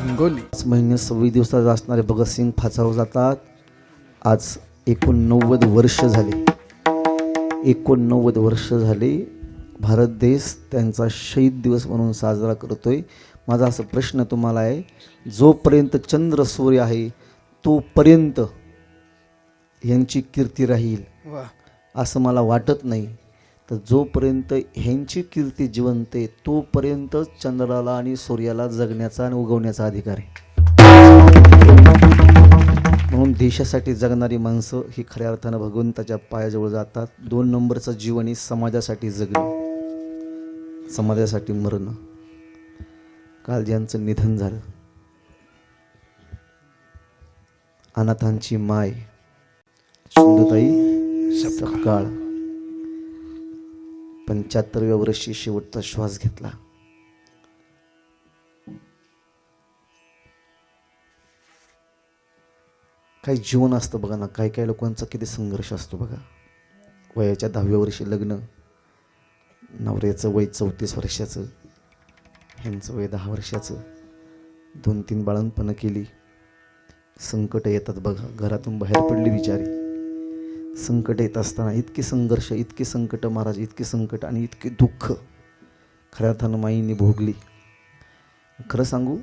हिंगोली 5 महिने 26 दिवसात असणारे भगतसिंग फासावर जातात. आज 89 वर्ष झाले. 89 वर्ष झाले. भारत देश त्यांचा शहीद दिवस म्हणून साजरा करतोय. माझा असा प्रश्न तुम्हाला आहे, जोपर्यंत चंद्र सूर्य आहे तोपर्यंत यांची कीर्ती राहील असं मला वाटत नाही. तर जोपर्यंत ह्यांची कीर्ती जिवंत आहे तोपर्यंत चंद्राला आणि सूर्याला जगण्याचा आणि उगवण्याचा अधिकार आहे. म्हणून देशासाठी जगणारी माणसं ही खऱ्या अर्थानं भगवंताच्या पायाजवळ जातात. 2 नंबरचं जीवन ही समाजासाठी जगणं, समाजासाठी मरणं. काल ज्यांचं निधन झालं, अनाथांची माय सिंधुताई सपकाळ 75व्या वर्षी शेवटचा श्वास घेतला. काही जीवन असतं बघा ना, काही काही लोकांचा किती संघर्ष असतो बघा. वयाच्या 10व्या वर्षी लग्न, नवऱ्याचं वय 34 वर्षाचं, ह्यांचं वय 10 वर्षाचं, 2-3 बाळंतपणं केली. संकट येतात बघा, घरातून बाहेर पडली बिचारी. संकट येत असताना इतके संघर्ष, इतके संकट महाराज, इतके संकट आणि इतके दुःख खऱ्या अर्थानं माईंनी भोगली. खरं सांगू,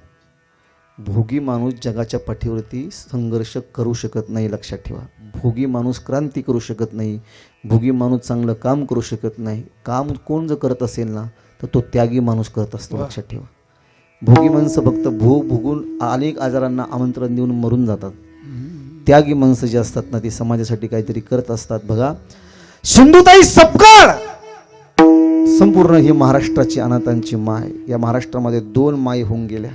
भोगी माणूस जगाच्या पाठीवरती संघर्ष करू शकत नाही, लक्षात ठेवा. भोगी माणूस क्रांती करू शकत नाही. भोगी माणूस चांगलं काम करू शकत नाही. काम कोण जर करत असेल ना तर तो त्यागी माणूस करत असतो, लक्षात ठेवा. भोगी माणसं फक्त भोगून अनेक आजारांना आमंत्रण देऊन मरून जातात. त्यागी माणसं जे असतात ना ती समाजासाठी काहीतरी करत असतात. बघा, सिंधुताई सपकाळ संपूर्ण ही महाराष्ट्राची अनाथांची माय. या महाराष्ट्रामध्ये 2 माय होऊन गेल्या.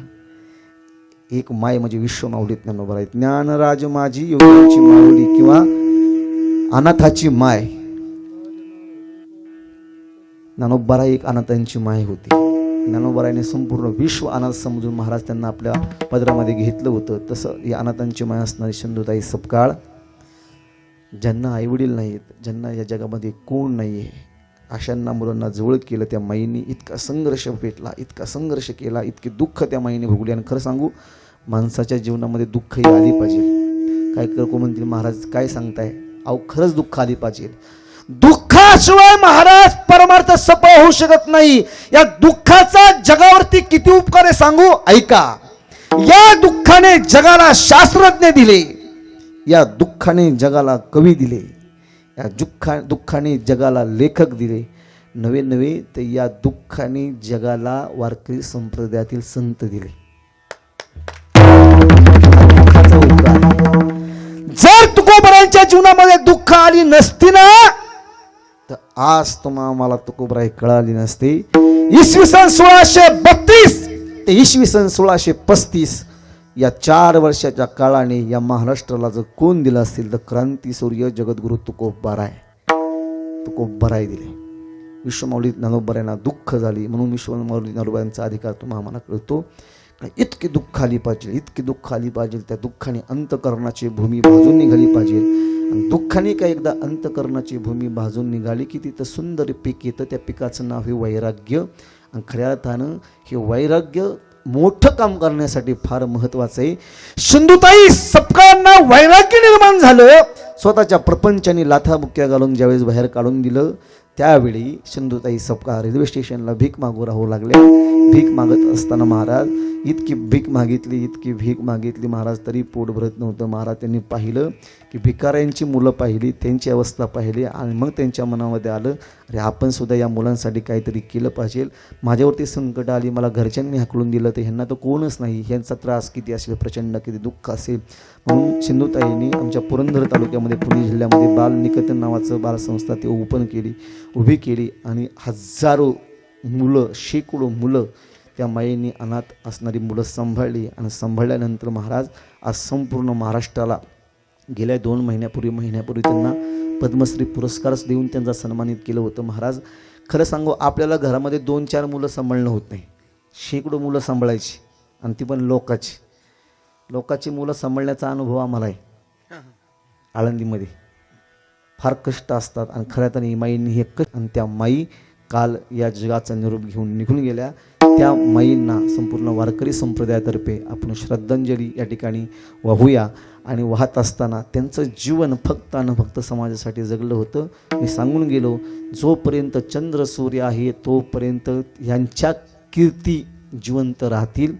एक माय म्हणजे विश्वमाऊली ज्ञानोबा, ज्ञानराज माझी योगाची माऊली किंवा अनाथाची माय. ज्ञानोबा एक अनाथांची माय होती. ज्ञानोबारायने संपूर्ण विश्व अनाथ समजून महाराज त्यांना आपल्या पदरामध्ये घेतलं होतं. तसं या अनाथांची माय असणारी सिंधुताई सपकाळ, ज्यांना आईवडील नाहीत, ज्यांना या जगामध्ये कोण नाही आहे, अशांना मुलांना जवळ केलं त्या माईंनी. इतका संघर्ष भेटला, इतका संघर्ष केला, इतके दुःख त्या माईने भोगले. आणि खरं सांगू, माणसाच्या जीवनामध्ये दुःख ही आली पाहिजे. काय करको म्हणतील महाराज, काय सांगताय? अहो खरंच दुःख आली पाहिजे. दुःखाशिवाय महाराज परमार्थ सफळ होऊ शकत नाही. या दुःखाचा जगावरती किती उपकार आहे सांगू, ऐका. या दुःखाने जगाला शास्त्रज्ञ दिले, या दुःखाने जगाला कवी दिले, या दुःखाने जगाला लेखक दिले. नवे तर या दुःखाने जगाला वारकरी संप्रदायातील संत दिले. दुःखाचा उपकार. जर तुकोबरायांच्या जीवनामध्ये दुःख आली नसती ना तर आज मला तुकोबराई कळाली नसते. इसवी सन 1632 ते इसवी सन 1635 या 4 वर्षाच्या काळाने या महाराष्ट्राला जर कोण दिलं असेल तर क्रांती सूर्य जगद्गुरु तुकोबराय दिले. विश्वमाऊली ज्ञानोबरायांना दुःख झाली म्हणून विश्वमाऊली ज्ञानोबरायांचा अधिकार तुम्हाला कळतो. इतकी दुःख आली पाहिजे, इतकी दुःख आली पाहिजे. त्या दुःखाने अंतकरणाची भूमी भाजून निघाली पाहिजे. आणि दुःखाने काय एकदा अंतकरणाची भूमी भाजून निघाली की तिथं सुंदर पीक येतं. त्या पिकाचं नाव हे वैराग्य. आणि खऱ्या अर्थानं हे वैराग्य मोठं काम करण्यासाठी फार महत्वाचं आहे. सिंधुताई सपकाळांना वैराग्य निर्माण झालं. स्वतःच्या प्रपंचाने लाथाबुक्या घालून ज्यावेळेस बाहेर काढून दिलं त्यावेळी सिंधुताई सपकाळ रेल्वे स्टेशनला भीक मागू राहू लागल्या. भीक मागत असताना महाराज इतकी भीक मागितली महाराज, तरी पोट भरत नव्हतं. महाराज त्यांनी पाहिलं की भिकाऱ्यांची मुलं पाहिली, त्यांची अवस्था पाहिली आणि मग त्यांच्या मनामध्ये आलं, अरे आपण सुद्धा या मुलांसाठी काहीतरी केलं पाहिजे. माझ्यावरती संकट आली, मला घरच्यांनी हाकलून दिलं, तर ह्यांना तर कोणच नाही, ह्यांचा त्रास किती असेल, प्रचंड किती दुःख असेल. म्हणून सिंधुताईंनी आमच्या पुरंदर तालुक्यामध्ये पुणे जिल्ह्यामध्ये बालनिकेतन नावाचं बालसंस्था ते उभी केली आणि हजारो मुलं, शेकडो मुलं त्या माईंनी अनाथ असणारी मुलं सांभाळली. आणि सांभाळल्यानंतर महाराज आज संपूर्ण महाराष्ट्राला गेल्या 2 महिन्यापूर्वी त्यांना पद्मश्री पुरस्कारच देऊन त्यांचा सन्मानित केलं होतं. महाराज खरं सांगू, आपल्याला घरामध्ये 2-4 मुलं सांभाळणं होत नाही, शेकडो मुलं सांभाळायची आणि ती पण लोकाची मुलं सांभाळण्याचा अनुभव आम्हाला आहे. आळंदीमध्ये फार कष्ट असतात आणि खऱ्या अर्थाने माईंनी हे कष्ट, आणि त्या माई काल या जगाचा निरोप घेऊन निघून गेल्या, त्या माईंना संपूर्ण वारकरी संप्रदायातर्फे आपण श्रद्धांजली या ठिकाणी वाहूया. आणि वाहत असताना त्यांचं जीवन फक्त आणि फक्त समाजासाठी जगलं होतं. मी सांगून गेलो, जोपर्यंत चंद्र सूर्य आहे तोपर्यंत यांच्या कीर्ती जिवंत राहतील.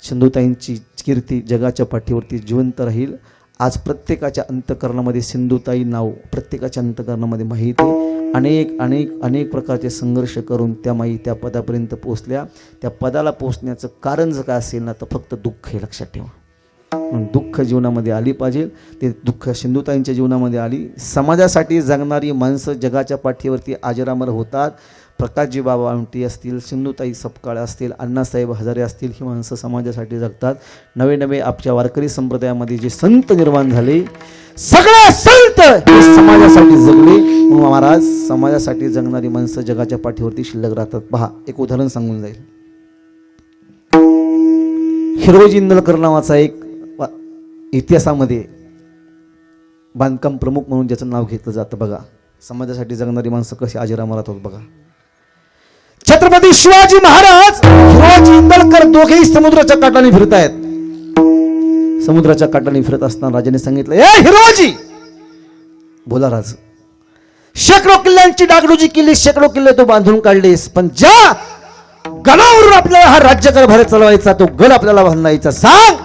सिंधुताईंची कीर्ती जगाच्या पाठीवरती जिवंत राहील. आज प्रत्येकाच्या अंतःकरणामध्ये सिंधुताई नाव प्रत्येकाच्या अंतःकरणामध्ये माहिती आहे. अनेक अनेक अनेक प्रकारचे संघर्ष करून त्या माई त्या पदापर्यंत पोहोचल्या. त्या पदाला पोहोचण्याचं कारण जर काय असेल ना, तर फक्त दुःख हे लक्षात ठेवा. म्हणून दुःख जीवनामध्ये आली पाहिजे. ते दुःख सिंधुताईंच्या जीवनामध्ये आली. समाजासाठी जगणारी माणसं जगाच्या पाठीवरती अजरामर होतात. प्रकाशजी बाबा आमटी असतील, सिंधुताई सपकाळ असतील, अण्णासाहेब हजारे असतील, ही माणसं समाजासाठी जगतात. नवे नवे आपल्या वारकरी संप्रदायामध्ये जे संत निर्माण झाले, सगळे संत हे समाजासाठी जगले. महाराज, समाजासाठी जगणारी माणसं जगाच्या पाठीवरती शिल्लक राहतात. पहा, एक उदाहरण सांगून जाईल. हिरोजी इंदलकर नावाचा एक इतिहासामध्ये बांधकाम प्रमुख म्हणून ज्याचं नाव घेतलं जातं. बघा, समाजासाठी जगणारी माणसं कशी अजरामर राहतात बघा. छत्रपती शिवाजी महाराज, हिरोजी इंदलकर दोघेही समुद्राच्या काठाने फिरतायत. समुद्राच्या काठाने फिरत असताना राजाने सांगितलं, ए हिरोजी, बोला राज, शेकडो किल्ल्यांची डागडुजी केली, शेकडो किल्ले तो बांधून काढलेस, पण ज्या गडावरून आपल्याला हा राज्यकारभार चालवायचा, तो गड आपल्याला बांधायचा, सांग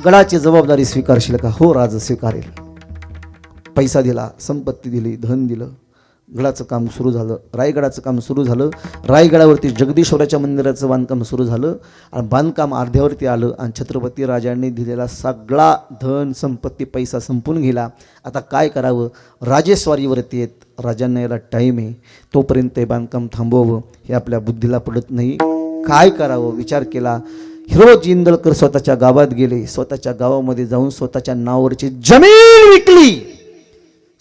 गडाची जबाबदारी स्वीकारशील का? हो राज, स्वीकारेल. पैसा दिला, संपत्ती दिली, धन दिलं. गडाचं काम सुरू झालं. रायगडाचं काम सुरू झालं. रायगडावरती जगदीश्वराच्या मंदिराचं बांधकाम सुरू झालं आणि बांधकाम अर्ध्यावरती आलं आणि छत्रपती राजांनी दिलेला सगळा धन संपत्ती पैसा संपून गेला. आता काय करावं? राजेस्वारीवरती आहेत. राजांना याला टाईम आहे, तोपर्यंत हे बांधकाम थांबवावं हे आपल्या बुद्धीला पडत नाही. काय करावं विचार केला. हिरोजी इंदलकर स्वतःच्या गावात गेले. स्वतःच्या गावामध्ये जाऊन स्वतःच्या नावावरची जमीन विकली,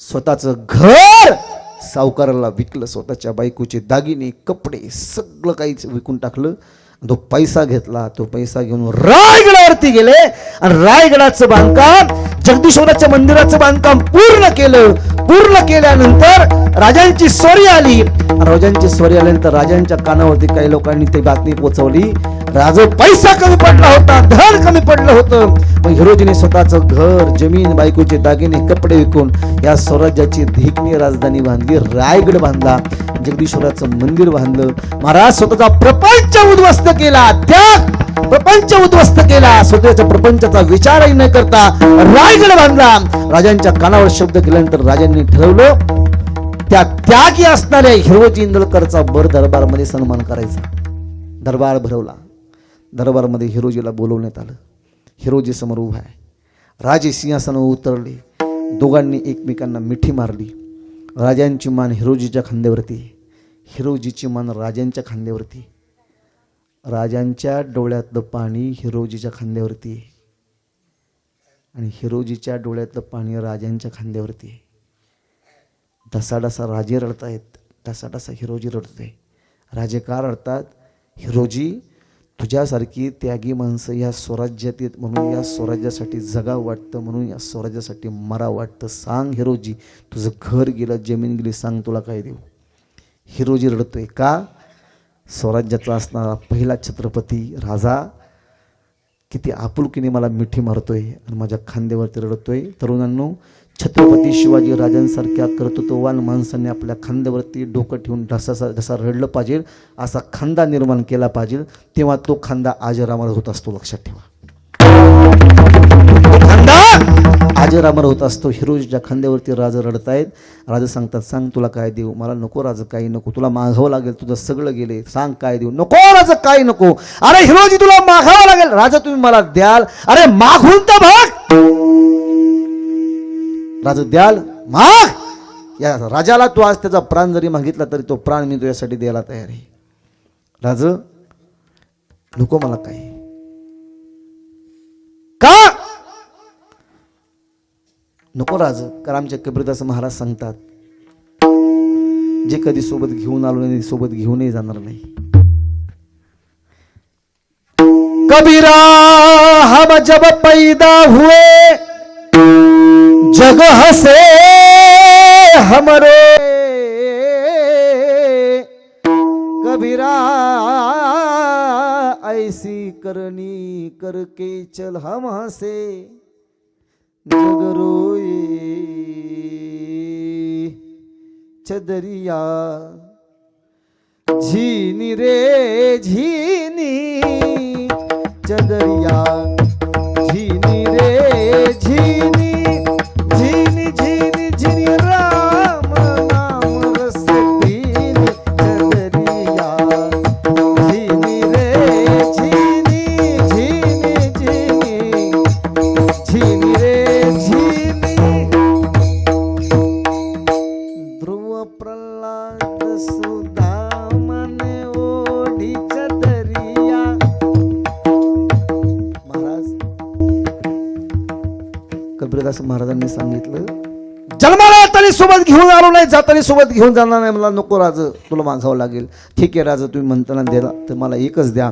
स्वतःचं घर सावकाराला विकलं, स्वतःच्या बायकोचे दागिने कपडे सगळं काहीच विकून टाकलं. तो पैसा घेतला. तो पैसा घेऊन रायगडावरती गेले आणि रायगडाचं बांधकाम, जगदीश्वराच्या मंदिराचं बांधकाम पूर्ण केलं. पूर्ण केल्यानंतर राजांची स्वारी आली. राजांची स्वारी आल्यानंतर राजांच्या कानावरती काही लोकांनी ते बातमी पोहोचवली, राजा पैसा कमी पडला होता, धन कमी पडलं होतं. मग हिरोजीने स्वतःचं घर, जमीन, बायकोचे दागिने, कपडे विकून या स्वराज्याची देखणी राजधानी बांधली. रायगड बांधला, जगदीश्वराचं मंदिर बांधलं. महाराज स्वतःचा प्रपंच उद्ध्वस्त केला, त्याग प्रपंच उद्ध्वस्त केला. स्वतःच्या प्रपंचाचा विचारही न करता रायगड बांधला. राजांच्या कानावर शब्द केल्यानंतर राजांनी ठरवलं त्या त्यागी असणाऱ्या हिरोजी इंदलकरचा भर दरबारमध्ये सन्मान करायचा. दरबार भरवला. दरबारमध्ये हिरोजीला बोलवण्यात आलं. हिरोजी समोर उभा आहे. राजे सिंहासनावर उतरले. दोघांनी एकमेकांना मिठी मारली. राजांची मान हिरोजीच्या खांद्यावरती, हिरोजीची मान राजांच्या खांद्यावरती. राजांच्या डोळ्यातलं पाणी हिरोजीच्या खांद्यावरती आणि हिरोजीच्या डोळ्यातलं पाणी राजांच्या खांद्यावरती. ढसाढसा राजे रडतायत, ढसाढसा हिरोजी रडतोय. राजे का रडतात? हिरोजी, तुझ्यासारखी त्यागी माणसं या स्वराज्यात येत म्हणून या स्वराज्यासाठी जगावं वाटतं, म्हणून या स्वराज्यासाठी मरावं वाटतं. सांग हिरोजी, तुझं घर गेलं, जमीन गेली, सांग तुला काय देऊ? हिरोजी रडतोय. का? स्वराज्याचा असणारा पहिला छत्रपती राजा किती आपुलकीने मला मिठी मारतोय आणि माझ्या खांद्यावरती रडतोय. तरुणांनो, छत्रपती शिवाजी राजांसारख्या कर्तृत्ववान माणसाने आपल्या खांद्यावरती डोकं ठेवून ढसा रडलं पाहिजे, असा खांदा निर्माण केला पाहिजे. तेव्हा तो खांदा अजरामर होत असतो. लक्षात ठेवा, खांदा अजरामर होत असतो. हिरोजीच्या खांद्यावरती राजा रडतायत. राजा सांगतात, सांग तुला काय देऊ? मला नको राजा, काही नको. तुला मागावं लागेल, तुझं सगळं गेले, सांग काय देऊ? नको राजा, काही नको. अरे हिरोजी, तुला मागावं लागेल. राजा, तुम्ही मला द्याल? अरे मागून तर भाग. राजा, द्याल? माग. या राजाला तू आज त्याचा प्राण जरी मागितला तरी तो प्राण मी तुझ्यासाठी द्यायला तयार आहे. राजा, नको मला काही. का नको राज? कारण आमच्या कबीरदास महाराज सांगतात, जे कधी सोबत घेऊन आलो नाही सोबत घेऊनही जाणार नाही. कबीरा हम जब पैदा हुए जग हसे हमरे, करनी करके चल हम हसे जग रोए चदरिया झीनी रे झीनी चदरिया झीनी रे झीनी झीनी झीनी झीनी राम नाम रस पीनी चदरिया झीनी रे झीनी झीनी झीनी झीनी रे झीनी ध्रुव प्रल्हाद सुदामाने ओढी चदरिया. महाराज कबीरदास महाराजांनी सांगितलं, जन्माला तरी सोबत घेऊन आलो नाही, जाताना सोबत घेऊन जाणार नाही. मला नको राज, तुला मागावं लागेल. ठीक आहे राज, तुम्ही म्हणताना दिला तर मला एकच द्या.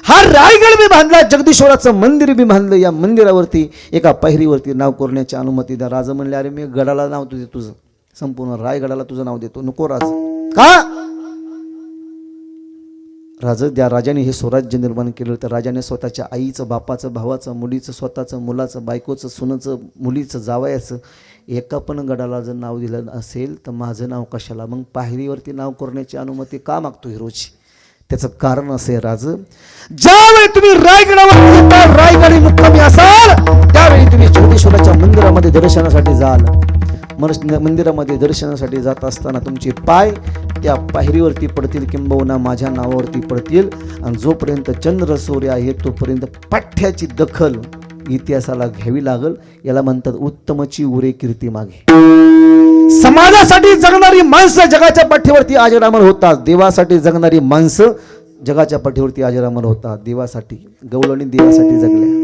हा रायगड मी बांधला, जगदीश्वराचं मंदिर मी बांधलं. या मंदिरावरती एका पायरीवरती नाव कोरण्याची अनुमती द्या. राजा म्हणले, अरे मी गडाला नाव तुझे, तुझं संपूर्ण रायगडाला तुझं नाव देतो. नको राज. का? ज्या राजाने हे स्वराज्य निर्माण केलं, तर राजाने स्वतःच्या आईचं, बापाचं, भावाचं, मुलीचं, स्वतःचं, मुलाचं, बायकोचं, सुनाचं, मुलीचं, जावयाचं एका पण गडाला जर नाव दिलं असेल तर माझं नाव कशाला? मग पायरीवरती नाव करण्याची अनुमती का मागतो हिरोची? त्याचं कारण असे राज, ज्यावेळी तुम्ही रायगडावर रायगडी मुक्कामी असाल त्यावेळी तुम्ही जगदीश्वराच्या मंदिरामध्ये दर्शनासाठी जाल. मंदिरामध्ये दर्शनासाठी जात असताना तुमचे पाय त्या पायरीवरती पडतील, किंबहुना माझ्या नावावरती पडतील. आणि जोपर्यंत चंद्र सूर्य आहे तोपर्यंत पाठ्याची दखल इतिहासाला घ्यावी लागल. याला म्हणतात उत्तमची उरे कीर्ती मागे. समाजासाठी जगणारी माणसं जगाच्या पाठीवरती अजरामर होतात. देवासाठी जगणारी माणसं जगाच्या पाठीवरती अजरामर होतात. देवासाठी गवळणी देवासाठी जगल्या.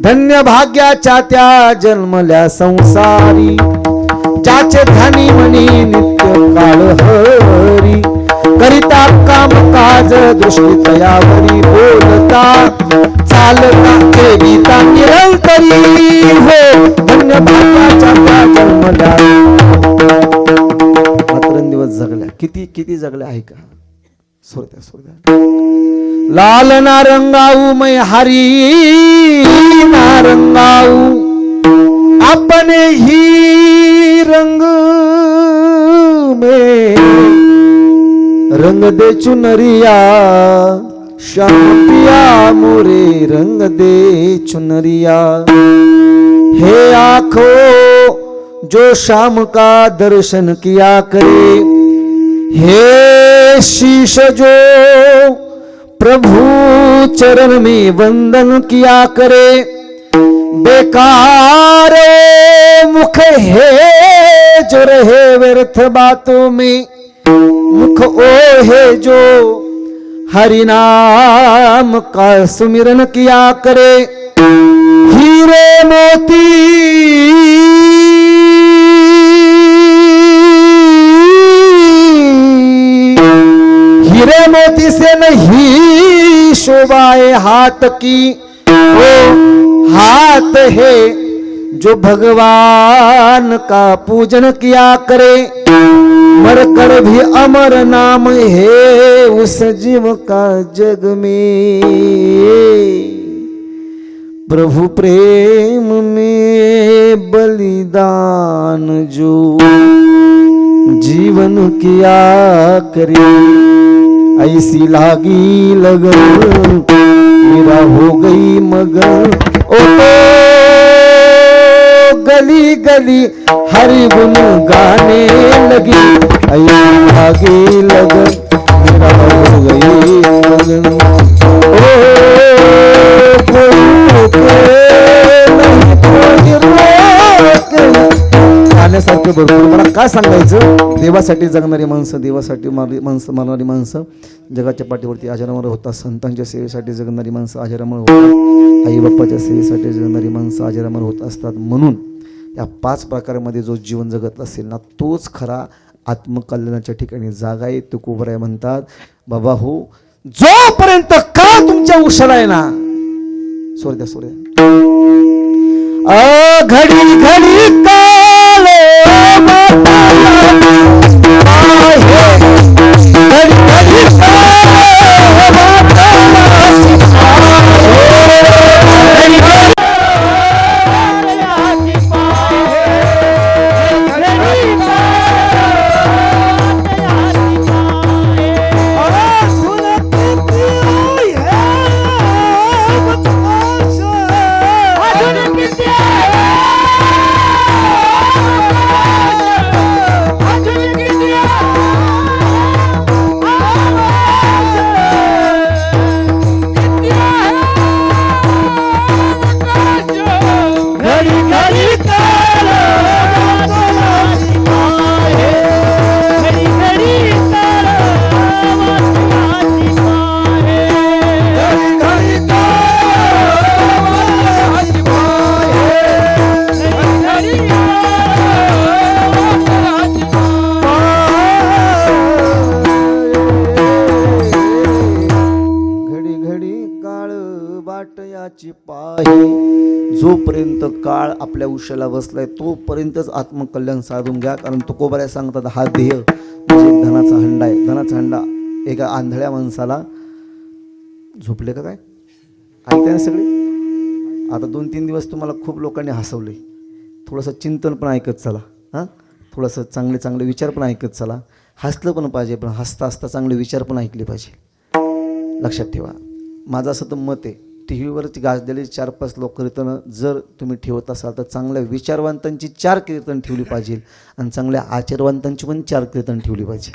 धन्य भाग्याच्या त्या जन्मल्या संसारी, ज्याचे ध्यानी मनी नित्य काळ हरी. करिता काम काज दृष्टी तयावरी, बोलता चालता केविता निरंतरी हो. धन्य भाग्याच्या त्या जन्मल्या. दिवस जगल्या. किती किती जगल्या आहे का? सोडत्या सोडत्या. लाल नारंगाऊ मै हरी नारंगाऊ, अपने ही रंग में रंग दे चुनरिया. श्याम पिया मोरे रंग दे चुनरिया. हे आँखों जो शाम का दर्शन किया करे, हे शीश जो प्रभु चरण में वंदन किया करे. बेकार मुख है जो रहे व्यर्थ बातों में, मुख ओ है जो हरि नाम का सुमिरन किया करे. हीरे मोती हीरे मोती से नहीं शोभाए हाथ की, वो हाथ है जो भगवान का पूजन किया करे. मरकर भी अमर नाम है उस जीव का जग में. प्रभु प्रेम में बलिदान जो जीवन किया करे. ऐसी लागी लगन मेरा हो गई मगन. ओ गली गली हरि गुण गाने लगी. ऐसी लागी लगन मेरा हो गई मगन. ओ खाण्यासारखं भरपूर. मला काय सांगायचं, देवासाठी जगणारी माणसं, देवासाठी माणसं मारणारी माणसं जगाच्या पाठीवरती अजरामर होतात. संतांच्या सेवेसाठी जगणारी माणसं अजरामर होतात. आई बाप्पाच्या सेवेसाठी जगणारी माणसं अजरामर होत असतात. म्हणून या 5 प्रकारामध्ये जो जीवन जगत असेल ना, तोच खरा आत्मकल्याणाच्या ठिकाणी जागा आहे. तुकोबराय म्हणतात, बाबा हो, जोपर्यंत काळ तुमच्या उशाला आहे ना, सोड्या सोड्या घडी घडी काल घडी घडी आत्मकल्याणाचे पाही. जोपर्यंत काळ आपल्या उशाला बसलाय तोपर्यंतच आत्मकल्याण साधून घ्या. कारण तुकोबाऱ्या सांगतात हा देह म्हणजे धनाचा हंडा आहे. धनाचा हंडा एका आंधळ्या माणसाला झोपले का काय ऐकताय ना सगळे. आता 2-3 दिवस तुम्हाला खूप लोकांनी हसवले. थोडंसं चिंतन पण ऐकत चला. हां, थोडंसं चांगले चांगले विचार पण ऐकत चला. हसलं पण पाहिजे, पण हसता हसता चांगले विचार पण ऐकले पाहिजे. लक्षात ठेवा. माझं असं तर मत आहे, टी व्हीवरची गाजलेली 4-5 लोक कीर्तनं जर तुम्ही ठेवत असाल तर चांगल्या विचारवंतांची 4 कीर्तन ठेवली पाहिजे आणि चांगल्या आचारवंतांची पण 4 कीर्तन ठेवली पाहिजे.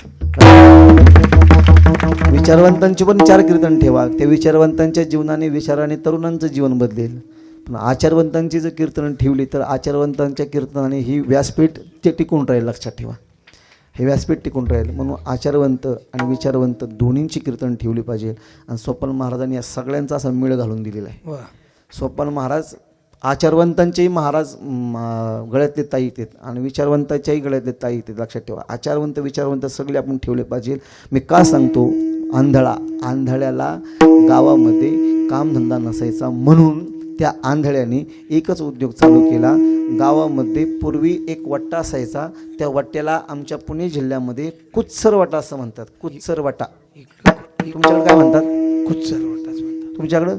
विचारवंतांची पण 4 कीर्तन ठेवा. त्या विचारवंतांच्या जीवनाने विचाराने तरुणांचं जीवन बदलेल. पण आचारवंतांची जर कीर्तनं ठेवली तर आचारवंतांच्या कीर्तनाने ही व्यासपीठ ते टिकून राहील. लक्षात ठेवा, हे व्यासपीठ टिकून राहील. म्हणून आचारवंत आणि विचारवंत दोन्हींची कीर्तन ठेवली पाहिजे. आणि सोपान महाराजांनी या सगळ्यांचा असा मेळ घालून दिलेला आहे. सोपान महाराज आचारवंतांचेही महाराज गळ्यातले ताई येतात आणि विचारवंताच्याही गळ्यातले ताई येतात. लक्षात ठेवा, आचारवंत विचारवंत सगळे आपण ठेवले पाहिजे. मी का सांगतो, आंधळ्याला गावामध्ये कामधंदा नसायचा म्हणून त्या आंधळ्याने एकच उद्योग चालू केला. गावामध्ये पूर्वी एक वट्टा असायचा. त्या वट्ट्याला आमच्या पुणे जिल्ह्यामध्ये कुत्सर वाटा असं म्हणतात. कुत्सर वाटा. तुमच्याकडे काय म्हणतात? कुत्सर वाटाच म्हणतात. तुमच्याकडं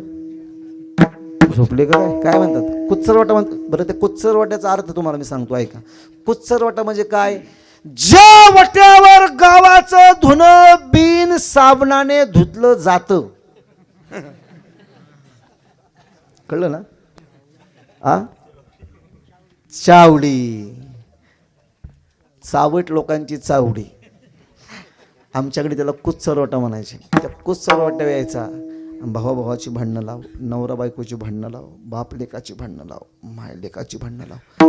झोपले का काय म्हणतात? कुत्सर वाटा म्हणतात. बरं, त्या कुत्सर वाट्याचा अर्थ तुम्हाला मी सांगतो, ऐका. कुत्सर वाटा म्हणजे काय? ज्या वाट्यावर गावाचं धुणं बिन साबणाने धुतलं जातं. कळलं ना? चावडी, चावट लोकांची चावडी. आमच्याकडे त्याला कुत्सरवाटा म्हणायचे. त्या कुत्सरवाट्या यायचा. भावाभावाची भांडणं लाव, नवरा बायकोची भांडणं लाव, बाप लेकाची भांडणं लाव, माय लेकाची भांडणं लाव.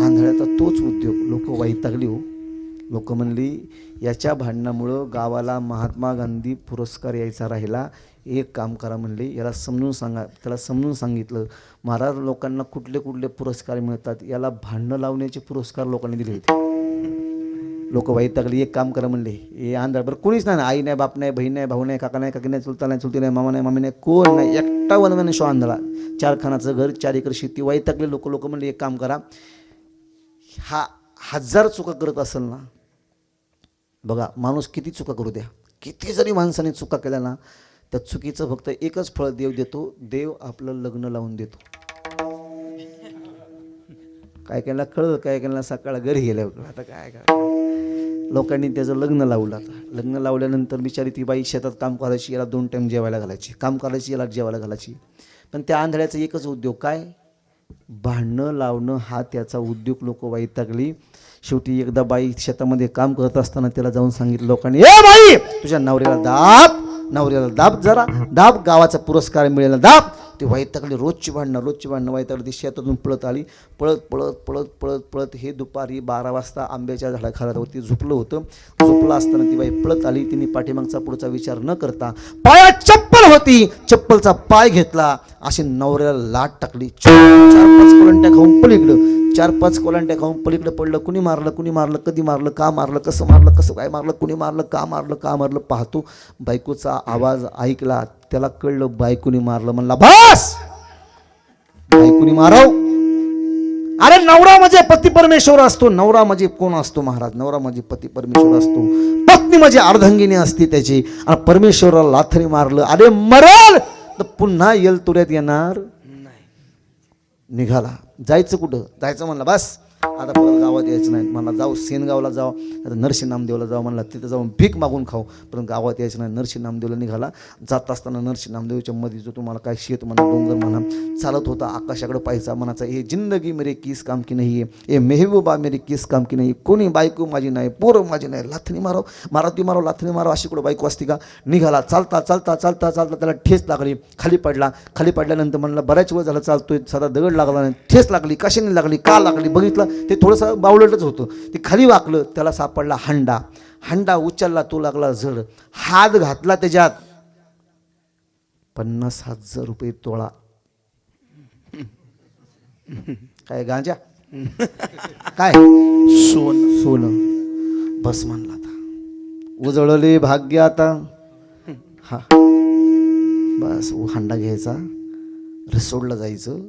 आंधळ्याचा तोच उद्योग. लोक वैतागली हो. लोक म्हणली याच्या भांडणामुळं गावाला महात्मा गांधी पुरस्कार यायचा राहिला. एक काम करा म्हणले, याला समजून सांगा. त्याला समजून सांगितलं. महाराज, लोकांना कुठले कुठले पुरस्कार मिळतात, याला भांडणं लावण्याचे पुरस्कार लोकांनी दिले होते. लोक वैतागली. एक काम करा म्हणले, हे आंधळ बरं कोणीच नाही, आई नाही, बाप नाही, बहीण नाही, भाऊ नाही, काका नाही, काकी नाही, चुलता नाही, चुलती नाही, मामा नाही, मामी नाही, कोण नाही, एकटा वनवन शो आंधळा. 4 खानाचं घर, 4 एकर शेती. वैतागले लोक म्हणले एक काम करा, हा 1000 चुका करत असेल ना, बघा माणूस किती चुका करू द्या, किती जरी माणसाने चुका केल्या ना, त्या चुकीचं फक्त एकच फळ देव देतो. देव आपलं लग्न लावून देतो. काय केलं कळलं, काय केलं सकाळ घरी गेल्या. आता काय लोकांनी त्याचं लग्न लावलं. आता लग्न लावल्यानंतर बिचारी ती बाई शेतात काम करायची, याला 2 टाईम जेवायला घालायची, काम करायची, याला जेवायला घालायची. पण त्या आंधळ्याचा एकच उद्योग काय? भांडणं लावणं हा त्याचा उद्योग. लोक वैतागली. शेवटी एकदा बाई शेतामध्ये काम करत असताना त्याला जाऊन सांगितलं लोकांनी, ए बाई, तुझ्या नवऱ्याला दाब जरा, दाब, गावाचा पुरस्कार मिळेल, दाब. ते वैतागली. रोजची भांडणं वैतागली. ती शेतातून पळत आली. पळत हे दुपारी 12 वाजता आंब्याच्या झाडाखाली झोपलं होतं. झोपलं असताना ती बाई पळत आली. तिने पाठीमागचा पुढचा विचार न करता, पायात चप्पल होती, चप्पलचा पाय घेतला, अशी नवऱ्याला लाट टाकली. 4-5 कोलंट्या खाऊन पलीकडं, 4-5 कोलंट्या खाऊन पलीकडं पडलं. कुणी मारलं, कधी मारलं, का मारलं, कसं काय मारलं, कुणी मारलं, का मारलं. पाहतो बायकोचा आवाज ऐकला. त्याला कळलं बायकोनी मारलं. म्हणला, बस, बायकोनी मारव. अरे नवरा म्हणजे पती परमेश्वर असतो. नवरा म्हणजे कोण असतो महाराज? नवरा म्हणजे पती परमेश्वर असतो. पत्नी म्हणजे अर्धांगिनी असते त्याची. आणि परमेश्वराला लाथरी मारलं. अरे मरल तर पुन्हा येल तुऱ्यात येणार नाही. निघाला. जायचं कुठं? जायचं म्हणला बस आता परत गावात यायचं नाही. मला जाऊ सेनगावला जाऊ, आता नरसिंह नामदेवला जाऊ म्हणला. तिथं जाऊन भीक मागून खाऊ, पण गावात यायचं नाही. नरसिंह नामदेवला निघाला. जात असताना नरसिंह नामदेवच्या मध्ये जो तुम्हाला काय शेत म्हणा, डोंगर म्हणा, चालत होता. आकाशाकडे पाहायचा. म्हणायचा, हे जिंदगी मेरे किस काम की नाही आहे, हे मेहबूबा मेरे किस काम की नाही. कोणी बायको माझी नाही, पोरं माझी नाही, लाथणी मारो, लाथणी मारो, अशी कुठं बायको असते का? निघाला. चालता त्याला ठेच लागली. खाली पडल्यानंतर म्हणला, बऱ्याच वेळ झाला चालतोय, साधा दगड लागला नाही. ठेच लागली. कशाने लागली, का लागली बघितलं. ते थोडंसं बावळटच होतं. ते खाली वाकलं. त्याला सापडला हंडा उचलला. तो लागला जड. हात घातला त्याच्यात. 50,000 रुपये तोळा. काय गांजा? काय सोनं. बस म्हणला. आता उजळले भाग्य. आता हा बस हंडा घ्यायचा रिसोडला जायचं,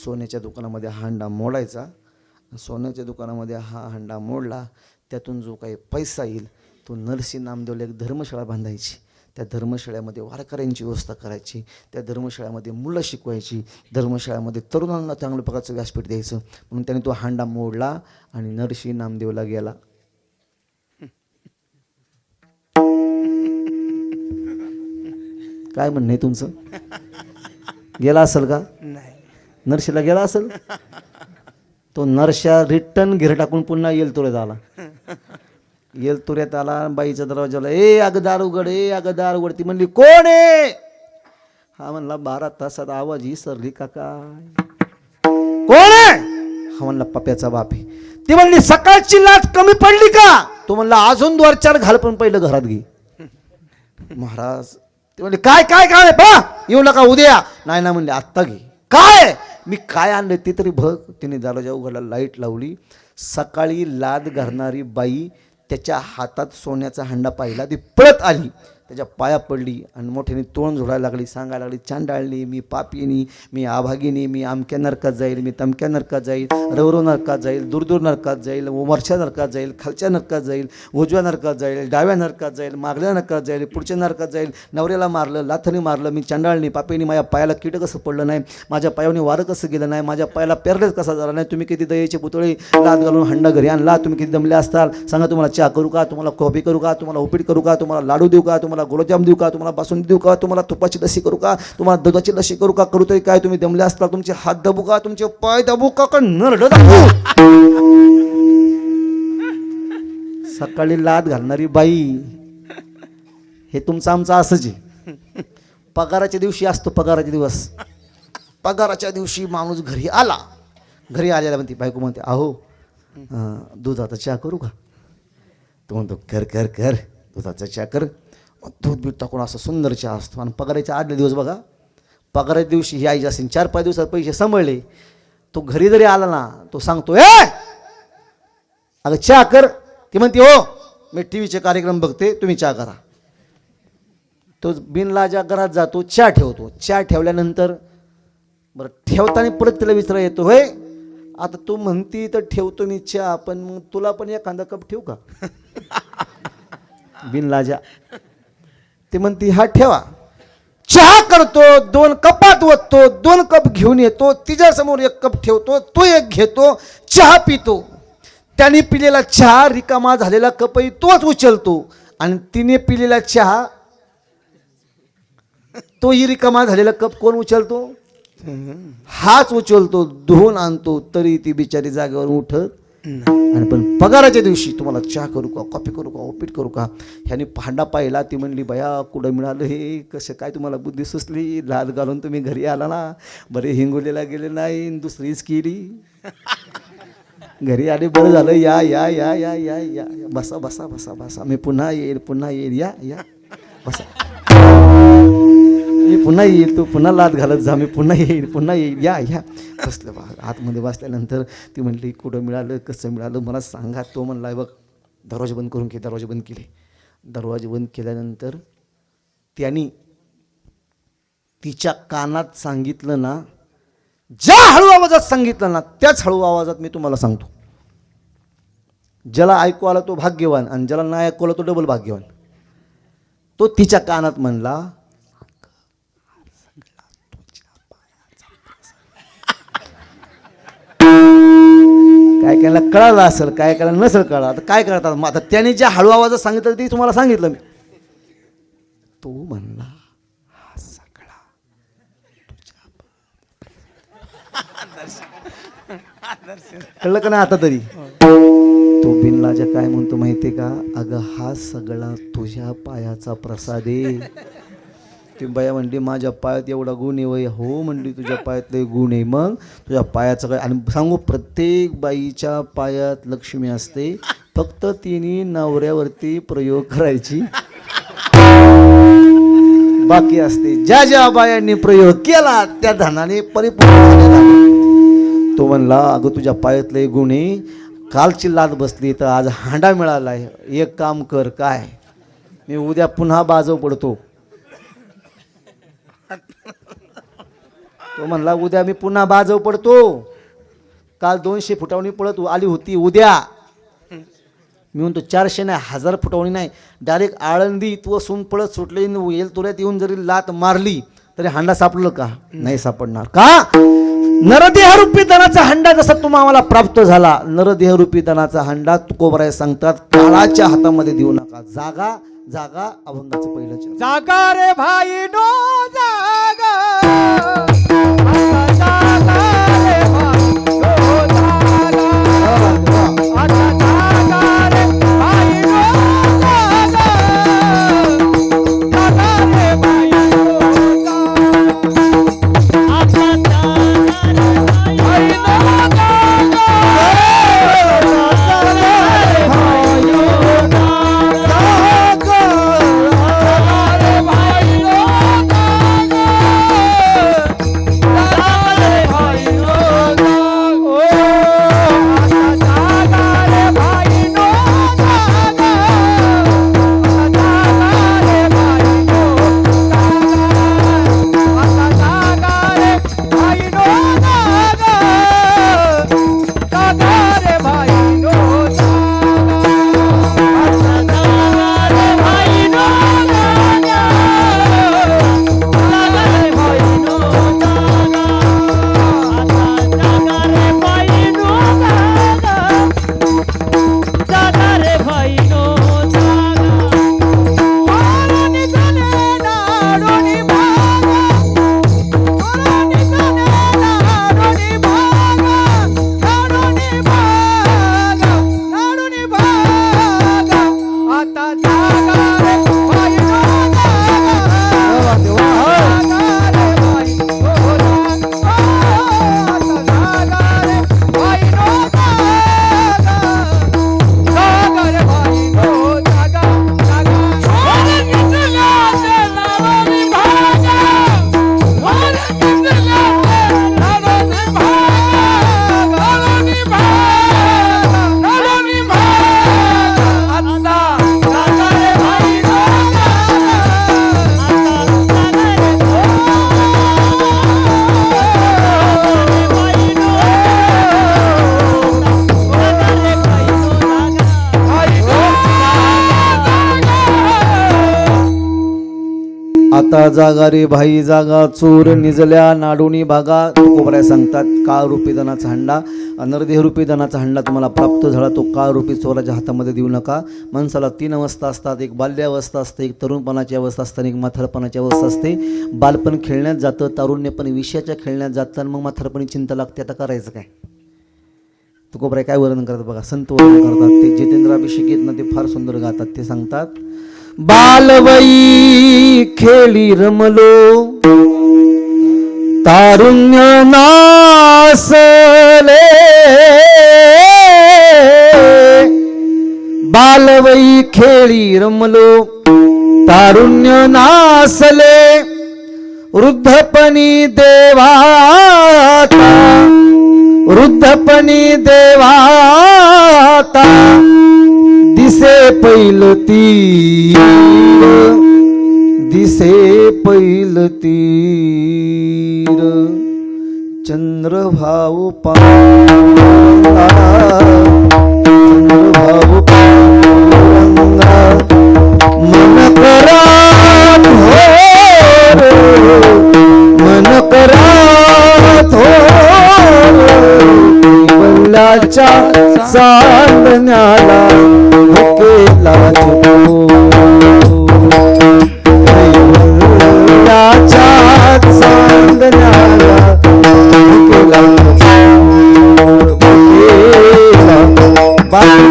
सोन्याच्या दुकानामध्ये हा हंडा मोडायचा, सोन्याच्या दुकानामध्ये हा हंडा मोडला, त्यातून जो काही पैसा येईल तो नरसिंह नामदेवला एक धर्मशाळा बांधायची, त्या धर्मशाळेमध्ये वारकऱ्यांची व्यवस्था करायची, त्या धर्मशाळेमध्ये मुलं शिकवायची, धर्मशाळेमध्ये तरुणांना चांगल्या प्रकारचं व्यासपीठ द्यायचं. म्हणून त्याने तो हांडा मोडला आणि नरसिंह नामदेवला गेला. काय म्हणणं आहे तुमचं? गेला असेल का? नाही. नरशीला गेला असेल. तो नरशा रिटर्न घेर टाकून पुन्हा येलतुऱ्यात आला. येलतुऱ्यात आला, बाईच्या दरवाजाला ए अगदार उघड, ए अगदार उघड. ती म्हणली कोण आहे? हा म्हणला 12 तासात आवाज ही सरली का काय? कोण आहे? हा म्हणला पप्याचा बाप आहे. ती म्हणली सकाळची लाट कमी पडली का? तो म्हणला अजून 2-4 घाल, पण पहिलं घरात घे. महाराज ते म्हणले काय काय काय बा येऊ नका उद्या. नाही ना म्हणले आत्ता घे. काय? मी काय आणलं ते तरी बघ. तिने दरवाजा उघडला, लाईट लावली. सकाळी लाद घालणारी बाई त्याच्या हातात सोन्याचा हंडा पाहिला, ती पळत आली, त्याच्या पाया पडली आणि मोठ्याने तोंड झोडायला लागली, सांगायला लागली चांडाळली, मी पापीनी, मी आभागिनी, मी अमक्या नरकात जाईल, मी तमक्या नरकात जाईल, रवरो नरकात जाईल, दूरदूर नरकात जाईल, वरच्या नरकात जाईल, खालच्या नरकात जाईल, उजव्या नरकात जाईल, डाव्या नरकात जाईल, मागल्या नरकात जाईल, पुढच्या नरकात जाईल. नवऱ्याला मारलं, लाथाने मारलं, मी चांडाळणी पापीनी, माझ्या पायाला कीड कसं पडलं नाही, माझ्या पायाने वारं कसं गेलं नाही, माझ्या पायाला पेरलेच कसा झाला नाही. तुम्ही किती दयेचे पुतळे लाद घालून हंडा घरी आणला, तुम्ही किती दमले असताल सांगा. तुम्हाला चहा करू का? तुम्हाला कॉफी करू का? तुम्हाला उपीट करू का? तुम्हाला लाडू देऊ का? तुम्हाला गुलाबजाम देऊ का? तुम्हाला बासुंदी देऊ का? तुम्हाला तुपाची लस्सी करू का? तुम्हाला दुधाची लस्सी करू का? करू तरी काय? तुम्ही दमले असता, तुमचे हात दाबू का? तुमचे पाय दाबू का? नरड दाबू? सकाळी लाद घालणारी बाई, हे तुमचं आमचं असंच आहे. पगाराच्या दिवशी असतो, पगाराच्या दिवस, पगाराच्या दिवशी माणूस घरी आला, घरी आलेला म्हणते बायको म्हणते अहो दुधाचा चहा करू का? तो म्हणतो कर कर कर दुधाचा चहा कर. दूध बीट टाकून असं सुंदर चहा असतो. आणि पगाराच्या आदल्या दिवस बघा, पगाराच्या दिवशी ही आई असेल 4-5 दिवसात पैसे सांभाळले, तो घरी जरी आला ना, तो सांगतो ए अगं चहा कर. ती म्हणते हो मी टी व्हीचे कार्यक्रम बघते, तुम्ही चहा करा. तो बिनलाजा घरात जातो, चहा ठेवतो. चहा ठेवल्यानंतर बरं ठेवताना परत तिला विचारा येतो, होय आता तू म्हणती तर ठेवतो मी चहा, पण मग तुला पण एखादा कप ठेवू का? बिनलाजा ते म्हणती हा ठेवा. चहा करतो, 2 कपात ओततो, 2 कप घेऊन येतो, तिच्यासमोर 1 कप ठेवतो, तो 1 घेतो, चहा पितो. त्याने पिलेला चहा रिकामा झालेला कपही तोच उचलतो आणि तिने पिलेला चहा तोही रिकामा झालेला कप कोण उचलतो? हाच उचलतो, धुवून आणतो, तरी ती बिचारी जागेवर उठत. आणि पण पगाराच्या दिवशी तुम्हाला चहा करू का, कॉफी करू का, उपीट करू का? ह्याने भांडा पाहिला. ती म्हणली बया कुठं मिळालं हे, कसं काय तुम्हाला बुद्धी सुचली, लाद घालून तुम्ही घरी आला ना, बरे हिंगोलीला गेले नाही, दुसरीच केली. घरी आले बरं झालं, या या या या या या बसा बसा बसा बसा, मी पुन्हा येईल, पुन्हा येईल, या या बसा, मी पुन्हा येईल, तू पुन्हा लाद घालत जा, मी पुन्हा येईल, पुन्हा येईल, या या. बसलं बा आतमध्ये बसल्यानंतर ती म्हणली कुठं मिळालं, कसं मिळालं मला सांगा. तो म्हणला बघ दरवाजे बंद करून घे. दरवाजे बंद केले. दरवाजे बंद केल्यानंतर त्यांनी तिच्या कानात सांगितलं ना, ज्या हळू आवाजात सांगितलं ना, त्याच हळू आवाजात मी तुम्हाला सांगतो. ज्याला ऐकू आला तो भाग्यवान, आणि ज्याला नाही ऐकू आला तो डबल भाग्यवान. तो तिच्या कानात म्हणला काय कायला कळालं असेल, काय कायला नसेल कळलं. आता काय करतात मग, आता त्याने ज्या हळू आवाजात सांगितलं ते तुम्हाला सांगितलं मी. तो म्हणला हा सगळा कळलं का नाही आता तरी? तो बिनलाजा काय म्हणतो माहितीये का? अगं हा सगळा तुझ्या पायाचा प्रसाद आहे. ती बाया म्हणली माझ्या पायात एवढा गुण आहे वय? हो म्हणली तुझ्या पायातले गुण आहे. मग तुझ्या पायाचं काय? आणि सांगू प्रत्येक बाईच्या पायात लक्ष्मी असते, फक्त तिने नवऱ्यावरती प्रयोग करायची बाकी असते. ज्या ज्या बायांनी प्रयोग केला त्या धनाने परिपूर्ण झाले. तो म्हणला अगं तुझ्या पायातले गुण आहे, कालची लाद बसली तर आज हांडा मिळालाय. एक काम कर, काय मी उद्या पुन्हा बाजव पडतो. तो म्हणला उद्या मी पुन्हा बाजव पडतो. काल 200 फुटावणी पळत आली होती, उद्या मी म्हणतो 400 नाही 1000 फुटावणी नाही, डायरेक्ट आळंदी तू असून पळत सुटले येल तुऱ्यात येऊन जरी लात मारली तरी हांडा सापडलं का? नाही सापडणार. का? नरदेहरूपी धनाचा हंडा जसा तुम्हाला प्राप्त झाला, नरदेहरूपी धनाचा हंडा तुकोबराय सांगतात काळाच्या हातामध्ये देऊ नका. जागा जागा अभंगाचं पहिलं चरण. जागा रे भाई नो जागा, आता जागा रे भाई नो जागा, आता जागा रे भाई नो जागा, जागा रे भाई नो जागा, आता जागा रे भाई नो जागा, जागा रे भाई नो जागा, रे भाई नो जागा, जागा रे भाई नो जागा, ओ आता जागा रे भाई नो जागा, आता जागा रे भाई नो जागा, आता जागा रे भाई नो जागा, जागा रे भाई नो जागा, आता जागा रे भाई नो जागा, जागा रे भाई नो जागा, आता जागा रे भाई नो जागा, जागा रे भाई नो जागा, वारानी जाने नाडोनी भागा, वारानी जाने नाडोनी भागा, नाडोनी भागा, नाडोनी भागा, आता जागा रे भाई नो जागा, जागा रे भाई नो जागा, आता जागा रे भाई नो जागा, जागा रे भाई नो जागा, जागा वारानी जाने नाडोनी भागा, वारानी जाने नाडोनी भागा, नाडोनी भागा, नाडोनी भागा, आता जागा रे भाई नो जागा, आता जागा रे भाई नो जागा रे भाई नो जागा, भाई नो जागा. आता जागा रे भाई जागा, चोर निजल्या नाडोनी भागा. तुकोबराय सांगतात काळ रूपी धनाचा हंडा, नरदेह रूपी धनाचा हंडा तुम्हाला प्राप्त झाला, तो काळ रूपी चोराच्या हातामध्ये देऊ नका. माणसाला 3 अवस्था असतात, एक बाल्यावस्था असते, एक तरुणपणाची अवस्था असते आणि एक म्हातारपणाची अवस्था असते. बालपण खेळण्यात जातं, तारुण्यपण विषयाच्या खेळण्यात जातं आणि मग म्हातारपणी चिंता लागते आता करायचं काय. तुकोबराय काय वर्णन करतात बघा, संत वर्णन करतात, ते जितेंद्राभिषेकीत ना ते फार सुंदर गातात. ते सांगतात बालवई खेळी रमलो, तारुण्य नासले, बालवई खेळी रमलो, तारुण्य नासले, वृद्धपणी देवाता, वृद्धपणी देवाता, दिसे पैल तीर, दिसे पैल तीर, चंद्रभाऊ पांडुरंगा, चंद्रभाऊ पांडुरंगा, मन करा थोर, मन करा थोर, वल्लाच्या चांदण्याला भुकेला झुको, वल्लाच्या चांदण्याला भुकेला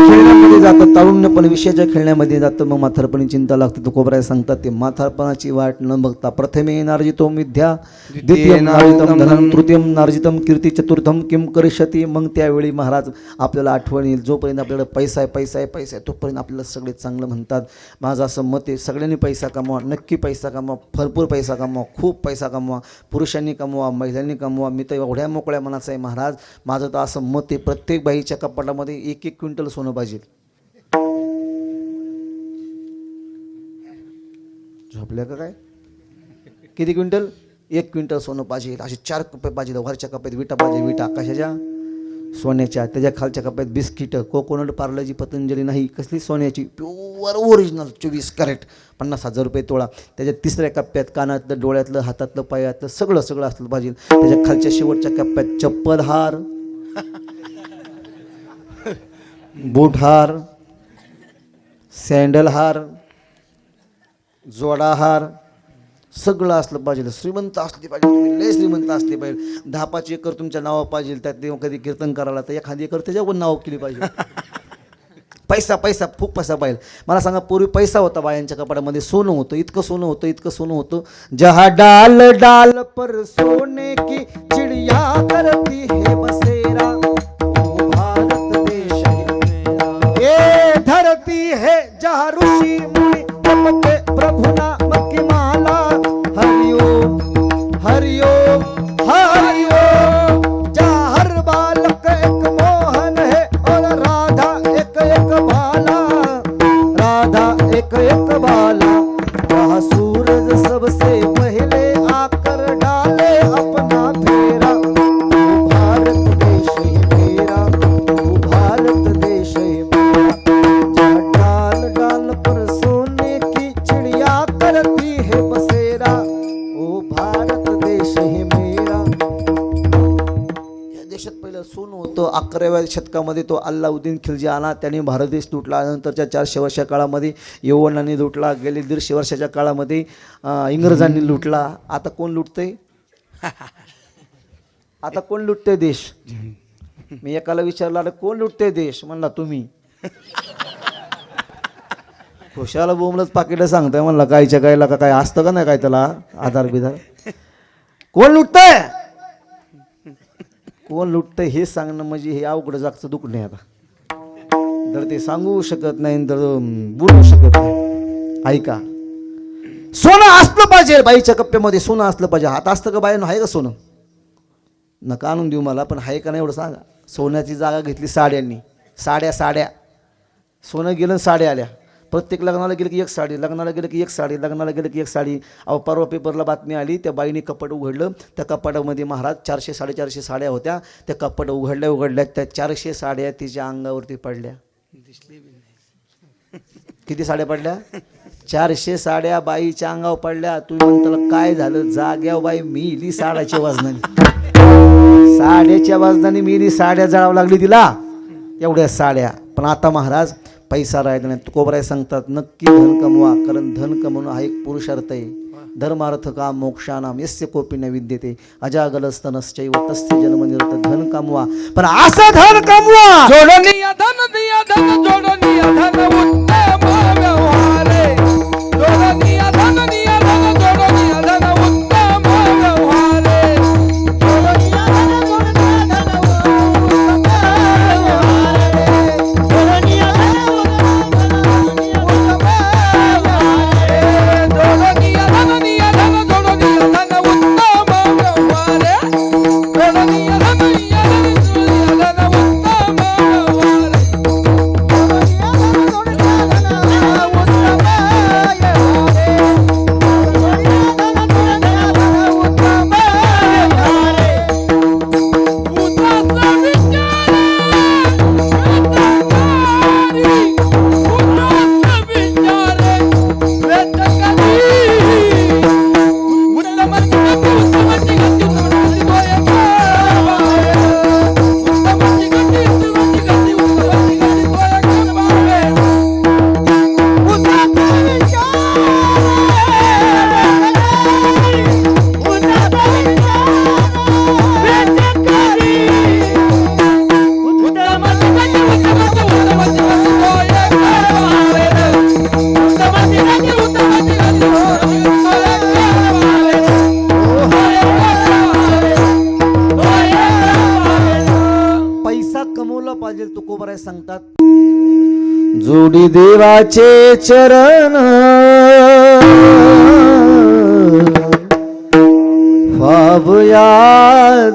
खेळण्यामध्ये जातं, तारुण्यपण विषयाच्या खेळण्यामध्ये जातं, मग म्हातारपणी चिंता लागते. तुकोबराय सांगतात ते म्हातारपणाची वाट न बघता प्रथमे नार्जितोम विद्या, द्वितीयम नार्जितम धनम, तृतीयम नार्जितम कीर्ती, चतुर्थम किम करिष्यति. मग त्यावेळी महाराज आपल्याला आठवण येईल, जोपर्यंत आपल्याला पैसा आहे पैसा आहे पैसा आहे तोपर्यंत आपल्याला सगळे चांगलं म्हणतात. माझं असं मत आहे, सगळ्यांनी पैसा कमवा, नक्की पैसा कमवा, भरपूर पैसा कमवा, खूप पैसा कमवा, पुरुषांनी कमवा, महिलांनी कमवा. मी तर एवढ्या मोकळ्या मनाचा आहे महाराज, माझं तर असं मत आहे प्रत्येक बाईच्या कपाटामध्ये 1-1 क्विंटल सोनं पाहिजे. झोपल्या का काय? किती क्विंटल? 1 क्विंटल सोनं पाहिजे, असे 4 कप्पे पाहिजे, वरच्या कप्प्यात विटा पाहिजे, विटा कशाच्या सोन्याच्या, त्याच्या खालच्या कप्प्यात बिस्किट, कोकोनट, पार्लेजी, पतंजली नाही, कसली सोन्याची प्युअर ओरिजिनल 24 कॅरेट, 50,000 रुपये तोळा. त्याच्या तिसऱ्या कप्प्यात कानातलं, डोळ्यातलं, हातातलं, पायातलं सगळं सगळं असलं पाहिजे. त्याच्या खालच्या शेवटच्या कप्प्यात चप्पल हार, बूट हार, सँडल हार, जोडा हार सगळं असलं पाहिजे. श्रीमंत असली पाहिजे, तुम्ही लय श्रीमंत असले पाहिजे. 10-5 एकर तुमच्या नावा पाहिजे, त्यात ते कधी कीर्तन करायला तर एखादी एकर त्याच्यावर नाव केली पाहिजे. पैसा पैसा खूप पैसा पाहिजे. मला सांगा, पूर्वी पैसा होता बायांच्या कपाडामध्ये, सोनं होतं, इतकं सोनं होतं, इतकं सोनं होतं. जहा डाल डाल पर सोने की चिड़िया करती है बसेरा, ओ भारत देश है ये धरती है जहाँ ऋषि मुनि जपते प्रभु नाम की माला. हरिओम हरिओम हरिओम. जहाँ हर बालक एक मोहन है और राधा एक एक बाला, राधा एक एक बाला. वहाँ सूरज सबसे पहले आकर डाले अपना फेरा, वो भारत देश है मेरा, वो भारत देश है मेरा. जहाँ डाल डाल पर सोने की चिड़िया करती है बसेरा, वो भारत देश है मेरा. या देशात पहिलं सोनं होतं. 11व्या शतकामध्ये तो अल्लाउद्दीन खिलजी आला, त्याने भारत देश लुटला. नंतरच्या 400 वर्षा काळामध्ये यवनांनी लुटला. गेले 150 वर्षाच्या काळामध्ये इंग्रजांनी लुटला. आता कोण लुटतंय? आता कोण लुटतंय देश? मी एकाला विचारलं, अरे कोण लुटतंय देश? म्हणला तुम्ही. खुशाला बोमलच पाकिट सांगताय. म्हणला कायच्या कायला का काय असतं का नाही, काय त्याला आधार बिधार? कोण लुटतंय, कोण लुटतंय हे सांगणं म्हणजे हे अवघड जागचं दुःख नाही. आता तर ते सांगू शकत नाही, तर बोलू शकत नाही. ऐका, सोनं असलं पाहिजे, बाईच्या कप्प्यामध्ये सोनं असलं पाहिजे. हात असतं का बाईनं? आहे का सोनं? नका आणून देऊ मला, पण आहे का नाही एवढं सांगा. सोन्याची जागा घेतली साड्यांनी. साड्या साड्या सोनं गेलं, साड्या आल्या. प्रत्येक लग्नाला गेलं की एक साडी, लग्नाला गेलं की एक साडी, लग्नाला गेलं की एक साडी. अहो, परवा पेपरला बातमी आली, त्या बाईने कपाट उघडलं. त्या कपाटामध्ये महाराज 400-450 साड्या होत्या. त्या कपाट उघडल्या त्या 400 साड्या तिच्या अंगावरती पडल्या. किती साड्या पडल्या? 400 साड्या बाईच्या अंगावर पडल्या. तुम्ही म्हणताला काय झालं? जाग्यावर बाई मिली साड्याच्या वजनाने, साड्याच्या वजनाने मिली. साड्या जळावं लागली तिला, एवढ्या साड्या. पण आता महाराज पैसा राहिला नाही. तुकोबराय सांगतात, नक्की धन कमवा, कारण धन कमवणं हा एक पुरुषार्थ आहे. धर्मार्थ काम मोक्षानाम यस्य कोपी न विद्यते अजागलस्तनश्चैव तस्य जन्मनिरत. धन कमवा, पण असं धन कमवा. जोडनिया धन दिया धन, जोडनिया धन उत्तम व्यवहारे. जोडनिया धन दिया धन, जोडनिया धन उत्तम व्यवहारे. जोडनिया धन, जोडनिया धन उत्तम व्यवहारे. जोडनिया धन तुकोबराय सांगतात, जोडी देवाचे चरण व्हावया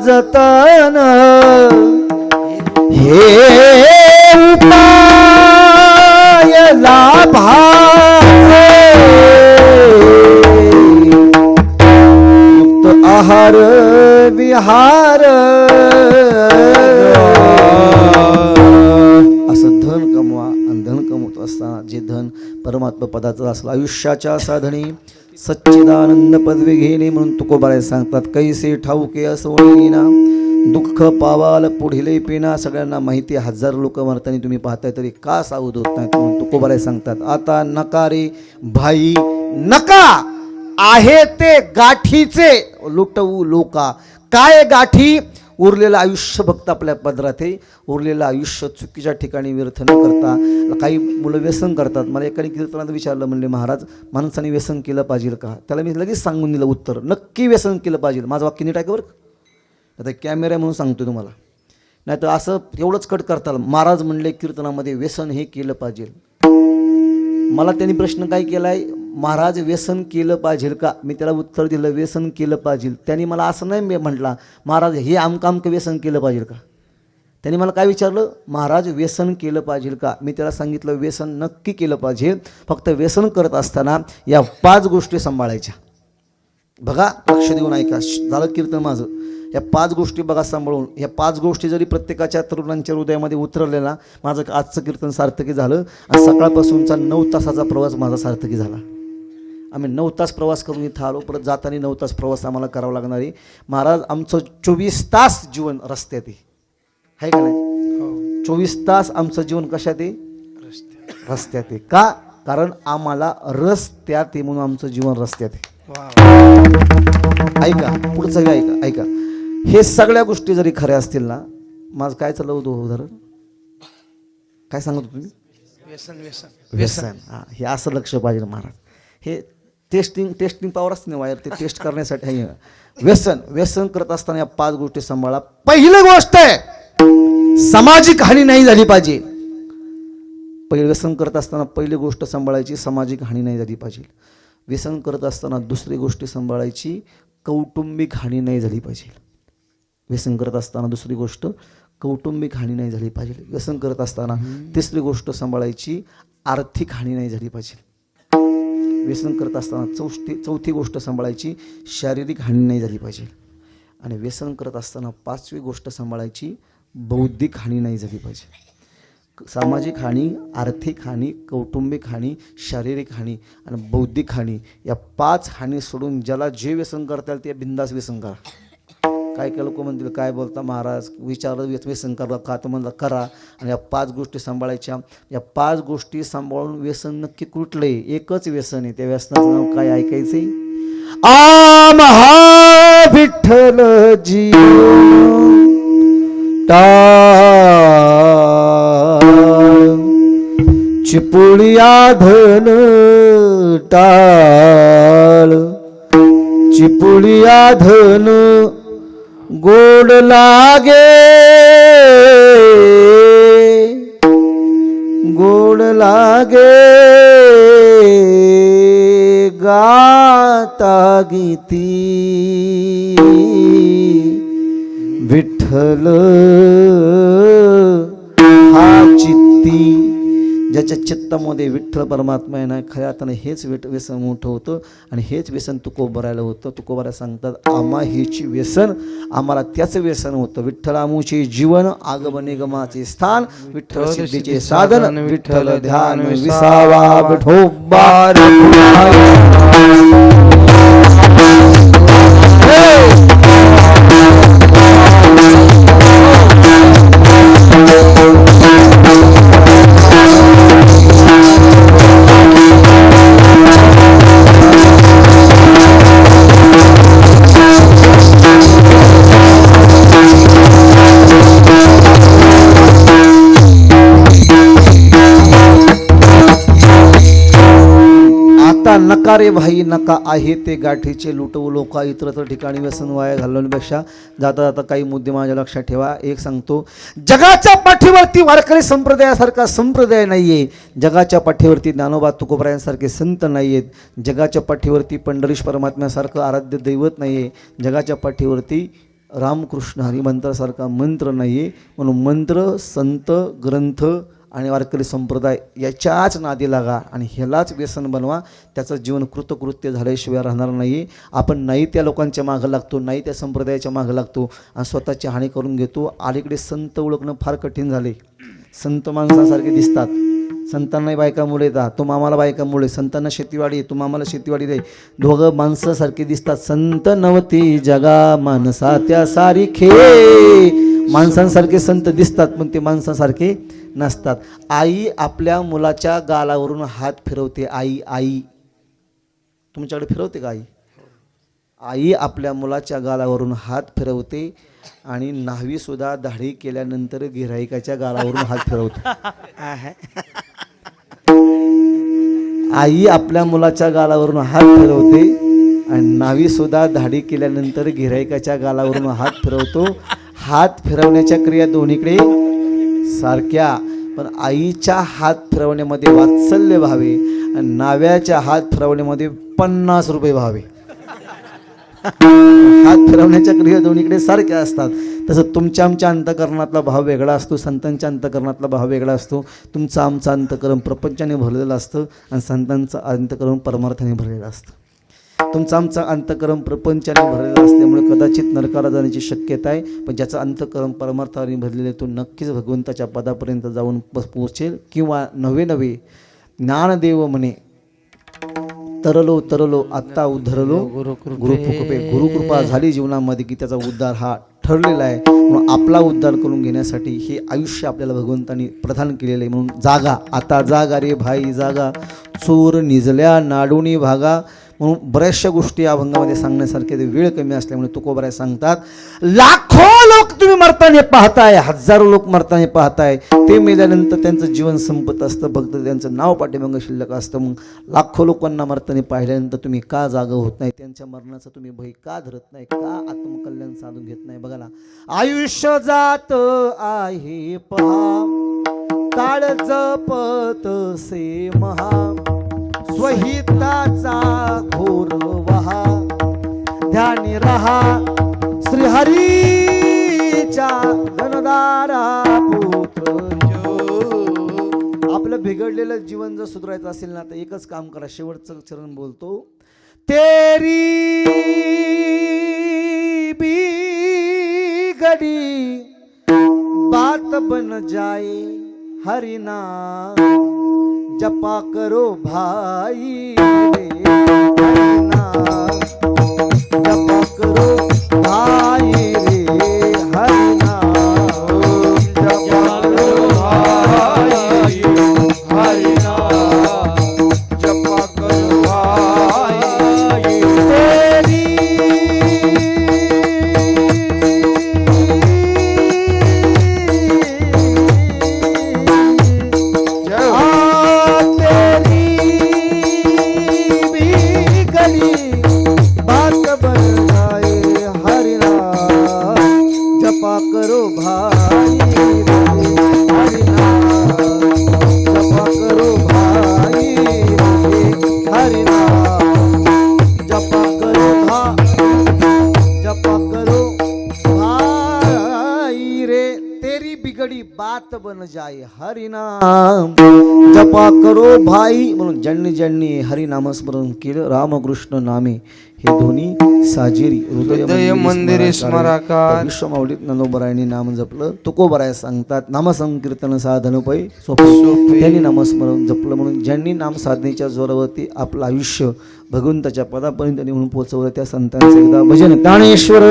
जतन. हे उपाय लाभाचे युक्त आत्मपदाचं असलं आयुष्याच्या साधने सच्चिदानंद पदवी घेणे म्हणून तुकोबाराय सांगतात. कैसे ठाऊके असोना दुःख पावाल पुढिले पिना. सगळ्यांना माहिती आहे, हजार लोक मरताना तुम्ही पाहताय तरी का सावध होत नाहीत म्हणून तुकोबाराय सांगतात. आता नका रे भाई नका, आहे ते गाठीचे लुटवू लोका. काय गाठी? उरलेलं आयुष्य फक्त आपल्या पदरात आहे. उरलेलं आयुष्य चुकीच्या ठिकाणी व्यर्थ न करता. काही मुलं व्यसन करतात. मला एकाने कीर्तनात विचारलं, म्हणले महाराज माणसाने व्यसन केलं पाहिजे का? त्याला मी लगेच सांगून दिलं उत्तर, नक्की व्यसन केलं पाहिजे. माझं वाक्य नीट आहे बरं. आता कॅमेरा म्हणून सांगतो तुम्हाला, नाही तर असं एवढंच कट करताल. महाराज म्हणले कीर्तनामध्ये व्यसन हे केलं पाहिजे. मला त्यांनी प्रश्न काय केला आहे, महाराज व्यसन केलं पाहिजे का? मी त्याला उत्तर दिलं व्यसन केलं पाहिजे. त्यांनी मला असं नाही म्हटला महाराज हे आमकामकं व्यसन केलं पाहिजे का. त्यांनी मला काय विचारलं, महाराज व्यसन केलं पाहिजे का? मी त्याला सांगितलं व्यसन नक्की केलं पाहिजे. फक्त व्यसन करत असताना या 5 गोष्टी सांभाळायच्या. बघा लक्ष देऊन ऐका, झालं कीर्तन माझं. या 5 गोष्टी बघा सांभाळून. ह्या 5 गोष्टी जरी प्रत्येकाच्या तरुणांच्या हृदयामध्ये उतरलेला, माझं आजचं कीर्तन सार्थकी झालं. आणि सकाळपासूनचा 9 तासाचा प्रवास माझा सार्थकी झाला. आम्ही 9 तास प्रवास करून इथं आलो. परत जाताना 9 तास प्रवास आम्हाला करावा लागणार आहे. महाराज आमचं 24 तास जीवन रस्त्यात आहे का नाही? 24 तास आमचं जीवन कशात आहे? रस्त्यात आहे. का? कारण आम्हाला रस्त्यात आहे म्हणून आमचं जीवन रस्त्यात आहे. ऐका पुढचं ऐका. हे सगळ्या गोष्टी जरी खऱ्या असतील ना, माझं काय चाललं होतं उदाहरण काय सांगत होतो तुम्ही? व्यसन. हां, हे असं लक्ष पाहिजे महाराज. हे टेस्टिंग पॉवर असते ना वायर, ते टेस्ट करण्यासाठी आहे. व्यसन करत असताना या 5 गोष्टी सांभाळा. पहिली गोष्ट आहे सामाजिक हानी नाही झाली पाहिजे. व्यसन करत असताना पहिली गोष्ट सांभाळायची सामाजिक हानी नाही झाली पाहिजे. व्यसन करत असताना दुसरी गोष्ट सांभाळायची कौटुंबिक हानी नाही झाली पाहिजे. व्यसन करत असताना दुसरी गोष्ट कौटुंबिक हानी नाही झाली पाहिजे. व्यसन करत असताना तिसरी गोष्ट सांभाळायची आर्थिक हानी नाही झाली पाहिजे. व्यसन करत असताना चौथी गोष्ट सांभाळायची शारीरिक हानी नाही झाली पाहिजे. आणि व्यसन करत असताना 5वी गोष्ट सांभाळायची बौद्धिक हानी नाही झाली पाहिजे. सामाजिक हानी, आर्थिक हानी, कौटुंबिक हानी, शारीरिक हानी आणि बौद्धिक हानी, या 5 हानी सोडून ज्याला जे व्यसन करता येईल ते बिंदास व्यसन करा. काय काय लोक म्हणतील काय बोलता महाराज, विचारलं व्यसन करा का? तर म्हणलं करा. आणि या 5 गोष्टी सांभाळायच्या. या 5 गोष्टी सांभाळून व्यसन नक्की कुठलंय? एकच व्यसन आहे. त्या व्यसनाचं नाव काय ऐकायचंय? आम्हा विठ्ठल जीवन चिपुळिया धन टाळ. चिपुळिया धन गोड लागे, गोड लागे गाता गीती. विठ्ठल हा चित्ती. ज्याच्या चित्तामध्ये विठ्ठल परमात्मा आहे ना, खऱ्या अर्थाने हेच व्यसन मोठं होतं. आणि हेच व्यसन तुकोबारायला होतं. तुकोबाराय सांगतात आम्हा हेची व्यसन, आम्हाला त्याचं व्यसन होतं. विठ्ठल आमुचे जीवन, आगमने गमाचे स्थान, विठ्ठल सिद्धीचे साधन, विठ्ठल ध्यान विसावा विठोबा. नका रे भाई नका, आहे ते गाठीचे लुटवू लोका. इतरत्र ठिकाणी व्यसन वाया घालवण्यापेक्षा जाता जाता काही मुद्दे माझ्या लक्षात ठेवा. एक सांगतो, जगाच्या पाठीवरती वारकरी संप्रदायासारखा संप्रदाय नाहीये. जगाच्या पाठीवरती ज्ञानोबा तुकोबारायांसारखे संत नाहीयेत. जगाच्या पाठीवरती पंढरीश परमात्म्यासारखं आराध्य दैवत नाहीये. जगाच्या पाठीवरती रामकृष्ण हरिमंत्रासारखा मंत्र नाहीये. म्हणून मंत्र, संत, ग्रंथ आणि वारकरी संप्रदाय याच्याच नादी लागा आणि ह्यालाच व्यसन बनवा. त्याचं जीवन कृतकृत्य झाल्याशिवाय राहणार नाही. आपण नाही त्या लोकांच्या मागं लागतो, नाही त्या संप्रदायाच्या मागं लागतो आणि स्वतःची हानी करून घेतो. अलीकडे संत ओळखणं फार कठीण झाले. संत माणसासारखे दिसतात संतांना बायकामुळे येतात, तो मामाला बायकामुळे, संतांना शेतीवाडी, तो मामाला शेतीवाडी रे. दोघं माणसासारखे दिसतात. संत नवती जगा माणसा त्या सारखे. माणसांसारखे संत दिसतात पण ते माणसांसारखे नसतात. आई आपल्या मुलाच्या गालावरून हात फिरवते. आई तुमच्याकडे फिरवते का आई? आई आपल्या मुलाच्या गालावरून हात फिरवते आणि न्हावी सुद्धा दाढी केल्यानंतर गिऱ्हाईकाच्या गालावरून हात फिरवते. आई आपल्या मुलाच्या गालावरून हात फिरवते आणि न्हावी सुद्धा दाढी केल्यानंतर गिऱ्हाईकाच्या गालावरून हात फिरवतो. हात फिरवण्याच्या क्रिया दोन्हीकडे सारख्या, पण आईच्या हात फिरवण्यामध्ये वात्सल्य भावे आणि नाव्याच्या हात फिरवण्यामध्ये 50 रुपये भावे. हात फिरवण्याच्या क्रिया दोन्हीकडे सारख्या असतात. तसं तुमच्या आमच्या अंतकरणातला भाव वेगळा असतो, संतांच्या अंतकरणातला भाव वेगळा असतो. तुमचं आमचं अंतकरण प्रपंचाने भरलेलं असतं आणि संतांचं अंतकरण परमार्थाने भरलेलं असतं. तुमचं आमचं अंतकरण प्रपंचाने भरलेलं असल्यामुळे कदाचित नरकाला जाण्याची शक्यता आहे, पण ज्याचं अंतकरण परमार्थाने भरलेलं आहे तो नक्कीच भगवंताच्या पदापर्यंत जाऊन पोहोचेल. किंवा नवे ज्ञानदेव म्हणे, तरलो आत्ता उद्धरलो गुरुकृपा झाली जीवनामध्ये की त्याचा उद्धार हा ठरलेला आहे. म्हणून आपला उद्धार करून घेण्यासाठी हे आयुष्य आपल्याला भगवंतांनी प्रदान केलेलं आहे. म्हणून जागा, आता जागा रे भाई जागा, चोर निजल्या नाडुनी भागा. म्हणून बऱ्याचशा गोष्टी या अभंगामध्ये सांगण्यासारख्या, वेळ कमी असल्यामुळे तुकोबराय सांगतात, लाखो लोक तुम्ही मरताना पाहताय, हजारो लोक मरताना पाहताय, ते मेल्यानंतर त्यांचं जीवन संपत असतं, फक्त त्यांचं नाव पाठीमागं शिल्लक असतं. मग लाखो लोकांना मरताना पाहिल्यानंतर तुम्ही का जागा होत नाही, त्यांच्या मरणाचा तुम्ही भय का धरत नाही, का आत्मकल्याण साधून घेत नाही? बघा ना, आयुष्य जात आहे पहा, ताळ जपत से महा, स्वहिताचा घोर वहा, ध्यानी रहा श्रीहरीच्या धनदारा पुत्र. आपलं बिघडलेलं जीवन जर सुधारायचं असेल ना तर एकच काम करा, शेवटचं चरण बोलतो, तेरी बिगड़ी बात बन जाए हरि नाम, जपा करो भाई रे हरि नाम, जपा करो भाई रे हरि नाम, जपा करो भाई हरि नाम, जपा करो भाई तेरी बात बन जाए हरि नाम, जपा करो भाई. म्हणून ज्यांनी ज्यांनी हरि नामस्मरण केलं, रामकृष्ण नामे हे दोन्ही साजेरी हृदय मंदिरे स्मराकार. विश्वमाऊलीत ज्ञानोबरायांनी नाम जपलं, तुकोबराय सांगतात, नामसंकीर्तन साधन पै सोपे. त्यांनी नामस्मरण जपलं. म्हणून ज्यांनी नाम साधनेच्या जोरावरती आपलं आयुष्य भगवंताच्या पदापर्यंत नेऊन पोहोचवलं त्या संतांचं एकदा भजन. ज्ञानेश्वर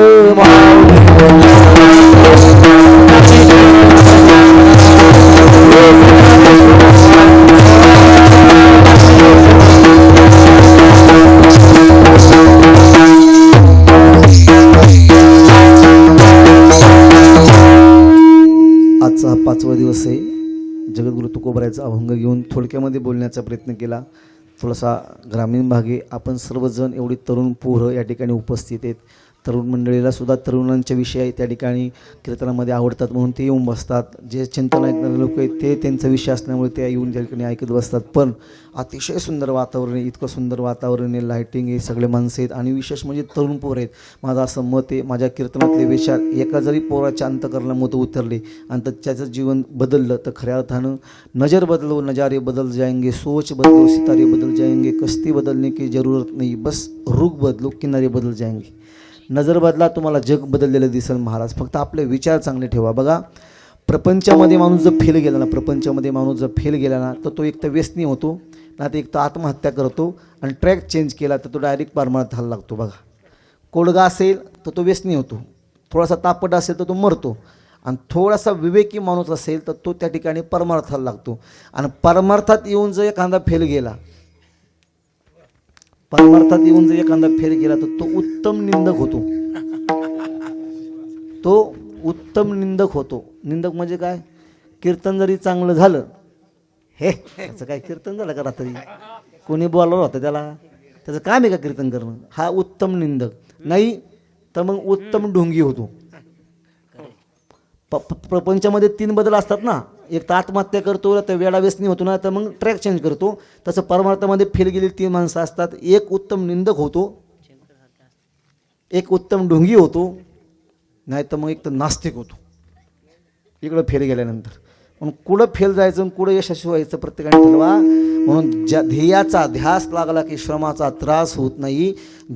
आजचा हा 5वा दिवस आहे. जगद्गुरु तुकोबरायचा अभंग घेऊन थोडक्यामध्ये बोलण्याचा प्रयत्न केला. थोडासा ग्रामीण भाग आहे. आपण सर्वजण एवढी तरुण पोरं या ठिकाणी उपस्थित आहेत. तरुण मंडळीला सुद्धा तरुणांच्या विषय त्या ठिकाणी कीर्तनामध्ये आवडतात म्हणून ते येऊन बसतात. जे चिंतन ऐकणारे लोक आहेत ते त्यांचा विषय असल्यामुळे ते येऊन त्या ठिकाणी ऐकत बसतात. पण अतिशय सुंदर वातावरण आहे, इतकं सुंदर वातावरण आहे, लाईटिंग आहे, सगळे माणसं आहेत आणि विशेष म्हणजे तरुण पोरं आहेत. माझं असं मत आहे, माझ्या कीर्तनातले विचार एका जरी पोराच्या अंतकरणाला मत उतरले आणि त्याचं जीवन बदललं तर खऱ्या अर्थानं नजर बदलो नजारे बदल जाएंगे, सोच बदलो सितारे बदल जाएंगे, कश्ती बदलने की जरूरत नहीं, बस रुख बदलो किनारे बदल जाएंगे. नजर बदला तुम्हाला जग बदललेलं दिसेल महाराज, फक्त आपले विचार चांगले ठेवा. बघा प्रपंचामध्ये माणूस जर फेल गेला ना, प्रपंचामध्ये माणूस जर फेल गेला ना, तर तो एक तर व्यसनी होतो, ना तर एक तर आत्महत्या करतो, आणि ट्रॅक चेंज केला तर तो डायरेक्ट परमार्थाला लागतो. बघा, कोडगा असेल तर तो व्यसनी होतो, थोडासा तापट असेल तर तो मरतो, आणि थोडासा विवेकी माणूस असेल तर तो त्या ठिकाणी परमार्थाला लागतो. आणि परमार्थात येऊन जर एखादा फेल गेला, परमार्थात येऊन जर एखादा फेल गेला तर तो उत्तम निंदक होतो. तो उत्तम निंदक होतो. निंदक म्हणजे काय? कीर्तन जरी चांगलं झालं, हे त्याचं काय कीर्तन झालं का रात्री, कोणी बोलावलं होतं त्याला, त्याचं काम आहे का कीर्तन करणं? हा उत्तम निंदक. नाही तर मग उत्तम ढोंगी होतो. प्रपंचामध्ये 3 बदल असतात ना, एक तर आत्महत्या करतो, तर वेडा व्यसनी होतो ना, तर मग ट्रॅक चेंज करतो. तसं परमार्थामध्ये फेल गेलेली 3 माणसं असतात. एक उत्तम निंदक होतो, एक उत्तम ढोंगी होतो, नाही तर मग एक तर नास्तिक होतो इकडं फेल गेल्यानंतर. म्हणून कुठं फेल जायचं आणि कुठं यशस्वी व्हायचं प्रत्येकाने ठरवा. म्हणून ज्या ध्येयाचा ध्यास लागला की श्रमाचा त्रास होत नाही.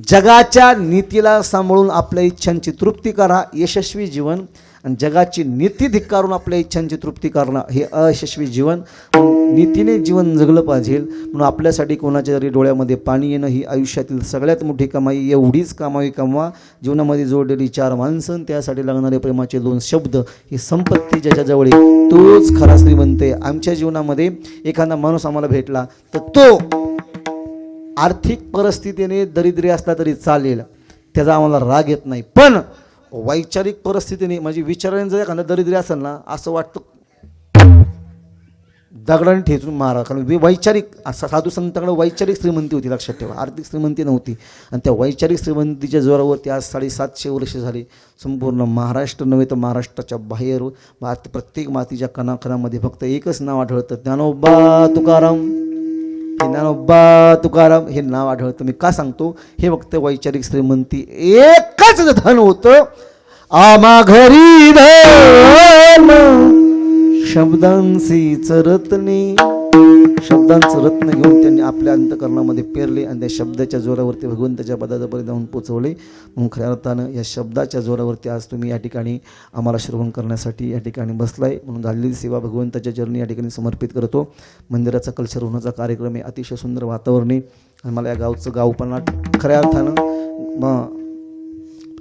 जगाच्या नीतीला सांभाळून आपल्या इच्छांची तृप्ती करा, यशस्वी जीवन. आणि जगाची नीती धिक्कारून आपल्या इच्छांची तृप्ती करणं हे अयशस्वी जीवन. नीतीने जीवन जगलं पाहिजे. म्हणून आपल्यासाठी कोणाच्या जरी डोळ्यामध्ये पाणी येणं ही आयुष्यातील सगळ्यात मोठी कमाई. एवढीच कमाई कमवा. जीवनामध्ये जोडलेली 4 माणसं, त्यासाठी लागणारे प्रेमाचे 2 शब्द, ही संपत्ती ज्याच्याजवळ आहे तोच खरा श्रीमंत आहे. आमच्या जीवनामध्ये एखादा माणूस आम्हाला भेटला तर तो आर्थिक परिस्थितीने दरिद्री असला तरी चालेल, त्याचा आम्हाला राग येत नाही. पण वैचारिक परिस्थितीने म्हणजे विचाराने जर एखादा दरिद्री असेल ना, असं वाटतं दगडाने ठेचून मारा. कारण वैचारिक साधू संतांकडे वैचारिक श्रीमंती होती, लक्षात ठेवा, आर्थिक श्रीमंती नव्हती. आणि त्या वैचारिक श्रीमंतीच्या जोरावरती आज 750 वर्ष झाली संपूर्ण महाराष्ट्र नव्हे तर महाराष्ट्राच्या बाहेर प्रत्येक मातीच्या कणाकणामध्ये फक्त एकच नाव आढळतं, ज्ञानोबा तुकाराम. हे ज्ञानोबा तुकाराम हे नाव आढळतं. मी का सांगतो? हे फक्त वैचारिक श्रीमंती एकच धन होतं, आम्हा घरी धन शब्दांचीच रत्ने. शब्दांचं रत्न घेऊन त्यांनी आपल्या अंतकरणामध्ये पेरले आणि त्या शब्दाच्या जोरावरती भगवंताच्या पदापर्यंत जाऊन पोचवले. म्हणून खऱ्या अर्थानं या शब्दाच्या जोरावरती आज तुम्ही या ठिकाणी आम्हाला श्रवण करण्यासाठी या ठिकाणी बसलाय. म्हणून झालेली सेवा भगवंताच्या चरणी या ठिकाणी समर्पित करतो. मंदिराचा कल्चर होण्याचा कार्यक्रम आहे, अतिशय सुंदर वातावरण आहे. आणि मला या गावचं गावपणा खऱ्या अर्थानं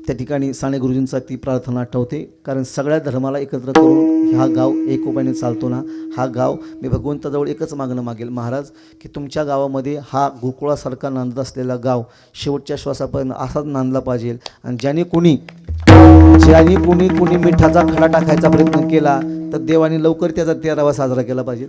त्या ठिकाणी साने गुरुजींचा ती प्रार्थना आठवते. कारण सगळ्या धर्माला एकत्र करून हा गाव एकोप्याने चालतो ना, हा गाव मी भगवंताजवळ एकच मागणं मागेल, महाराज की तुमच्या गावामध्ये हा गोकुळासारखा नांदत असलेला गाव शेवटच्या श्वासापर्यंत असाच नांदला पाहिजे. आणि ज्याने कोणी मिठाचा खडा टाकायचा प्रयत्न केला तर देवाने लवकर त्याचा 13वा साजरा केला पाहिजे.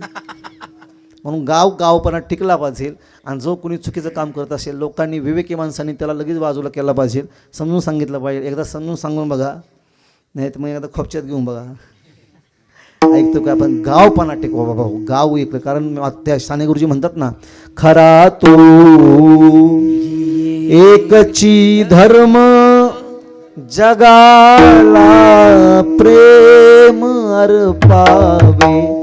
म्हणून गावपणा टिकला पाहिजे. आणि जो कोणी चुकीचं काम करत असेल, लोकांनी विवेकी माणसांनी त्याला लगेच बाजूला केला पाहिजे, समजून सांगितलं पाहिजे. एकदा समजून सांगून बघा, नाही तर मग एकदा खोपच्यात घेऊन बघा. ऐकतो का आपण? गावपणा टिकवा बाबा, गाव ऐकलं. कारण त्या साने गुरुजी म्हणतात ना, खरा तो एकची धर्म जगाला प्रेम अर्पावे.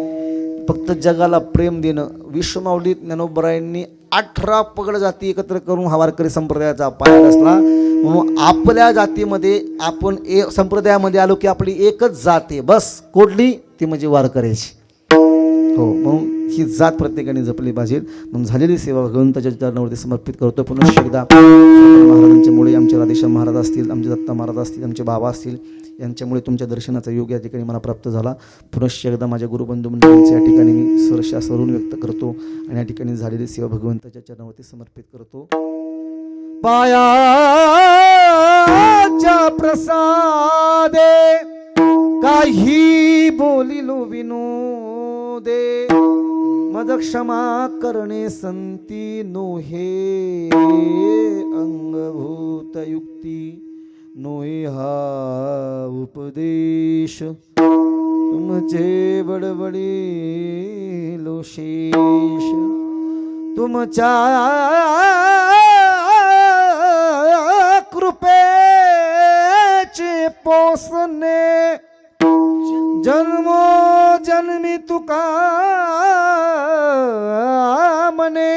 फक्त जगाला प्रेम देणं. विश्वमाऊली ज्ञानोबरायांनी 18 पगड जाती एकत्र करून हा वारकरी संप्रदायाचा पाया रचला. म्हणून आपल्या जातीमध्ये आपण संप्रदायामध्ये आलो की आपली एकच जात आहे, बस कोडली, ती म्हणजे वारकऱ्याची. हो, म्हणून ही जात प्रत्येकाने जपली पाहिजे. म्हणून झालेली सेवा भगवंताच्या चरणावरती समर्पित करतो. पुन्हा एकदा महाराजांच्या मुळे, आमचे राधेश्याम महाराज असतील, आमचे दत्ता महाराज असतील, आमचे बाबा असतील, यांच्यामुळे तुमच्या दर्शनाचा योग या ठिकाणी मला प्राप्त झाला. पुनश्च एकदा माझ्या गुरुबंधू मंडळींचे या ठिकाणी मी सहर्ष सरून व्यक्त करतो आणि या ठिकाणी झालेली सेवा भगवंताच्या चरणावरती समर्पित करतो. पायाच्या प्रसादे काही बोलिलो विनोदे, मज क्षमा करणे संती नोहे अंगभूत युक्ती. नोहे हा उपदेश तुमचे बडबडी लोशेष. तुमच्या कृपेचे पोसणे जन्मोजन्मी तुका म्हणे.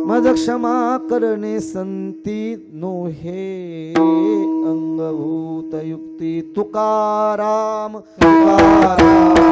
मज क्षमा करणे संती नोहे अंगभूत युक्ती. तुकाराम तुकाराम.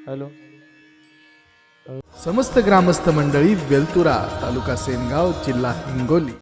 हॅलो. समस्त ग्रामस्थ मंडळी वेलतुरा तालुका सेनगाव जिल्हा हिंगोली